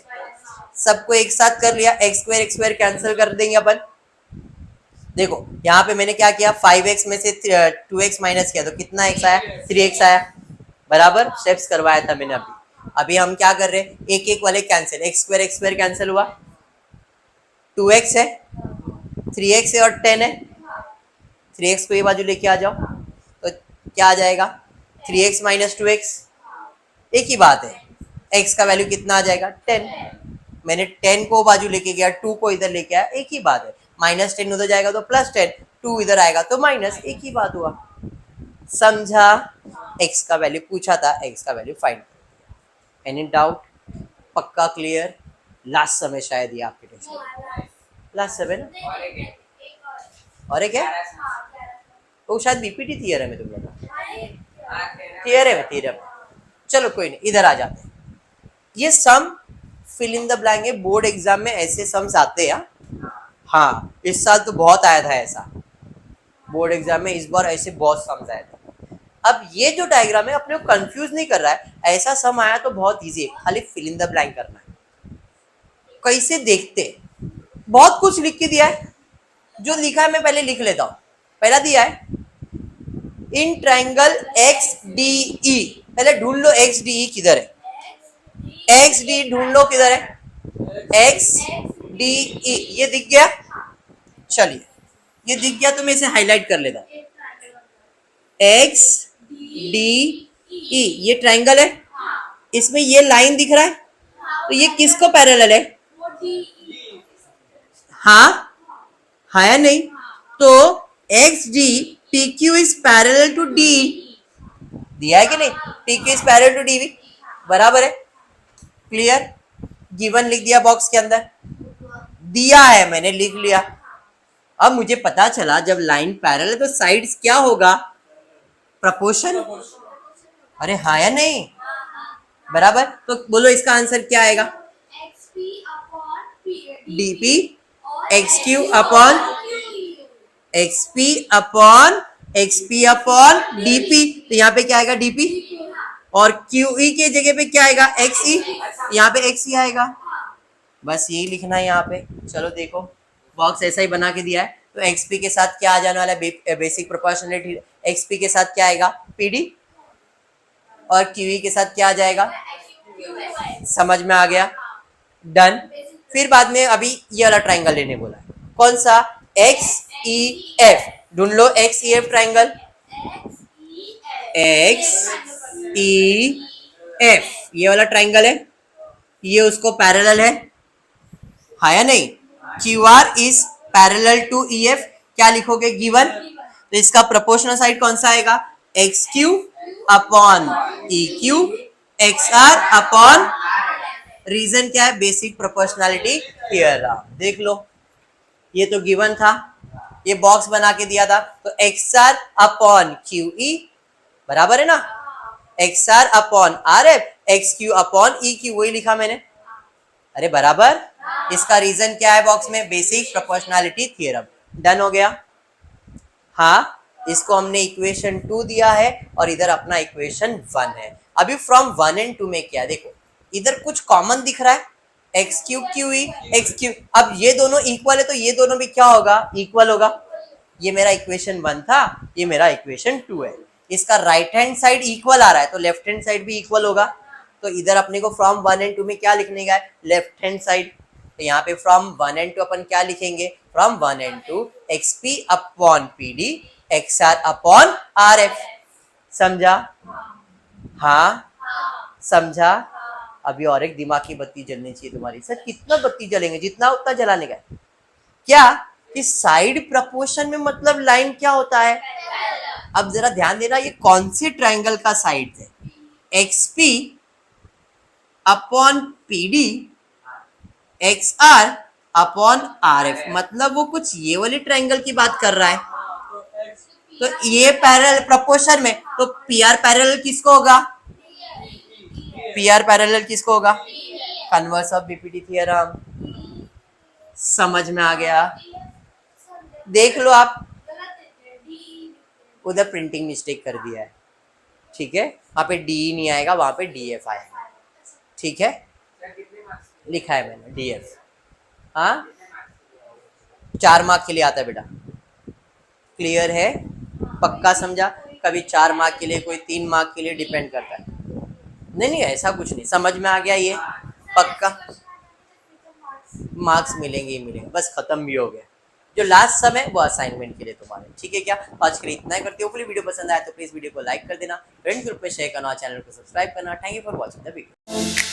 A: सबको एक साथ कर लिया, x स्क्वायर कैंसिल कर देंगे अपन। देखो यहाँ पे मैंने क्या किया, 5x में से 2x माइनस किया तो कितना x आया? 3x आया। बराबर स्टेप्स करवाया था मैंने अभी। अभी हम क्या कर रहे हैं, एक एक वाले कैंसिल, x स्क्वायर कैंसिल हुआ, 2x है, 3x है और 10 है। 3x को ये बाजू लेके आ जाओ तो क्या आ जाएगा? 3x माइनस 2x, एक ही बात है। x का वैल्यू कितना आ जाएगा? 10। मैंने 10 को बाजू लेके गया, 2 को इधर लेके आया, एक ही बात है। -10 उधर जाएगा तो +10, 2 इधर आएगा तो माइनस, एक ही बात हुआ। समझा? x का वैल्यू पूछा था, x का वैल्यू फाइंड। Any doubt? पक्का क्लियर? लास्ट समय शायद ये आपके टेस्ट, लास्ट समय ना, और एक है वो शायद बीपीटी थियरम है, तुम लोग थियरम। चलो कोई नहीं, इधर आ जाते हैं। ये सम फिल इन द ब्लैंक है, बोर्ड एग्जाम में ऐसे सम्स आते हैं। हाँ इस साल तो बहुत आया था ऐसा, बोर्ड एग्जाम में इस बार ऐसे बहुत सम्स आए थे। अब ये जो डायग्राम है अपने को कंफ्यूज नहीं कर रहा है, ऐसा सम आया तो बहुत इजी है, खाली फिल इन द ब्लैंक करना है। कैसे देखते? बहुत कुछ लिख के दिया है, जो लिखा है मैं पहले लिख लेता हूँ। पहला दिया है in triangle x D E, पहले ढूंढ लो एक्स डी ई किधर है, एक्स डी ढूंढ लो किधर है, एक्स डी ई ये दिख गया। चलिए ये दिख गया तो मैं इसे हाईलाइट कर लेता हूँ, एक्स डी ई ये ट्रायंगल है, इसमें ये लाइन दिख रहा है, तो ये किसको पैरेलल है? हाँ हाँ या नहीं? तो x D P Q is parallel to D, दिया है कि नहीं? P Q is parallel to D V, बराबर है। क्लियर? गिवन लिख दिया बॉक्स के अंदर, दिया है मैंने लिख लिया। अब मुझे पता चला जब लाइन पैरेलल है तो साइड्स क्या होगा? प्रोपोर्शन। अरे हाँ या नहीं? बराबर। तो बोलो इसका आंसर क्या आएगा? DP x Q upon XP upon XP upon DP, तो यहाँ पे क्या आएगा? डीपी। और क्यूई के जगह पे क्या आएगा? एक्सई, यहाँ पे एक्सई आएगा। बस यही लिखना है यहाँ पे। चलो देखो बॉक्स ऐसा ही बना के दिया है, तो एक्सपी के साथ क्या आ जाने वाला है? Basic proportionality. एक्सपी के साथ क्या आएगा? पीडी। और क्यूई के साथ क्या आ जाएगा? समझ में आ गया? डन। फिर बाद में अभी ये वाला ट्राइंगल लेने बोला है, कौन सा? X E F. ढूंढ लो X E F triangle, X E F ये वाला ट्राइंगल है, ये उसको पैरेलल है, हाँ या नहीं? Q R is parallel to E F, क्या लिखोगे? गिवन। तो इसका प्रोपोर्शनल साइड कौन सा आएगा? X Q upon E Q, x R upon, reason क्या है? Basic proportionality theorem. देख लो ये तो गिवन था, ये बॉक्स बना के दिया था, तो x R upon Q E बराबर है ना, x R upon R F x Q upon E Q, वही लिखा मैंने। अरे बराबर, इसका रीजन क्या है बॉक्स में, बेसिक प्रोपोर्शनैलिटी थ्योरम। डन हो गया। हाँ, इसको हमने इक्वेशन 2 दिया है और इधर अपना इक्वेशन 1 है। अभी फ्रॉम 1 एंड 2 में क्या देखो, इधर कुछ कॉमन दिख रहा है, x cube Q E x cube. अब ये दोनों इक्वल है तो ये दोनों भी क्या होगा, इक्वल होगा। ये मेरा इक्वेशन 1 था, ये मेरा इक्वेशन 2 है। इसका राइट हैंड साइड इक्वल आ रहा है तो लेफ्ट हैंड साइड भी इक्वल होगा। तो इधर अपने को फ्रॉम 1 एंड 2 में क्या लिखने का है, लेफ्ट हैंड साइड। तो यहाँ पे फ्रॉम 1 एंड 2 अपन क्या लिखेंगे, from 1 and 2 x P upon P D x R upon R F. समझा? हाँ समझा। अभी और एक दिमाग की बत्ती जलनी चाहिए तुम्हारी। सर कितना बत्ती जलेंगे, जितना उतना जलाने का क्या, कि साइड प्रपोर्शन में मतलब लाइन क्या होता है। अब जरा ध्यान देना, ये कौन से ट्रायंगल का साइड है, x P upon P D x R upon R F, मतलब वो कुछ ये वाले ट्रायंगल की बात कर रहा है। तो ये पैरेलल प्रोपोर्शन में, तो पी आर पैरेलल किसको होगा, पी आर पैरेलल किसको होगा, कन्वर्स ऑफ बीपीटी थ्योरम। समझ में आ गया? देख लो आप, उधर प्रिंटिंग मिस्टेक कर दिया है, ठीक है, वहां पे डी नहीं आएगा, वहां पे डी एफ आएगा, ठीक है, लिखा है मैंने डी एफ। हाँ 4 मार्क के लिए आता है बेटा, क्लियर है, पक्का समझा। कभी 4 मार्क के लिए, कोई 3 मार्क के लिए, डिपेंड करता है। नहीं नहीं ऐसा कुछ नहीं, समझ में आ गया ये, पक्का मार्क्स मिलेंगे ही मिलेंगे, बस खत्म भी हो गया। जो लास्ट समय वो असाइनमेंट के लिए तुम्हारे, ठीक है क्या। आज के लिए इतना ही करते हो। वीडियो पसंद आया तो प्लीज वीडियो को लाइक कर देना, फ्रेंड्स ग्रुप में शेयर करना, चैनल को सब्सक्राइब करना। Thank you for watching the video.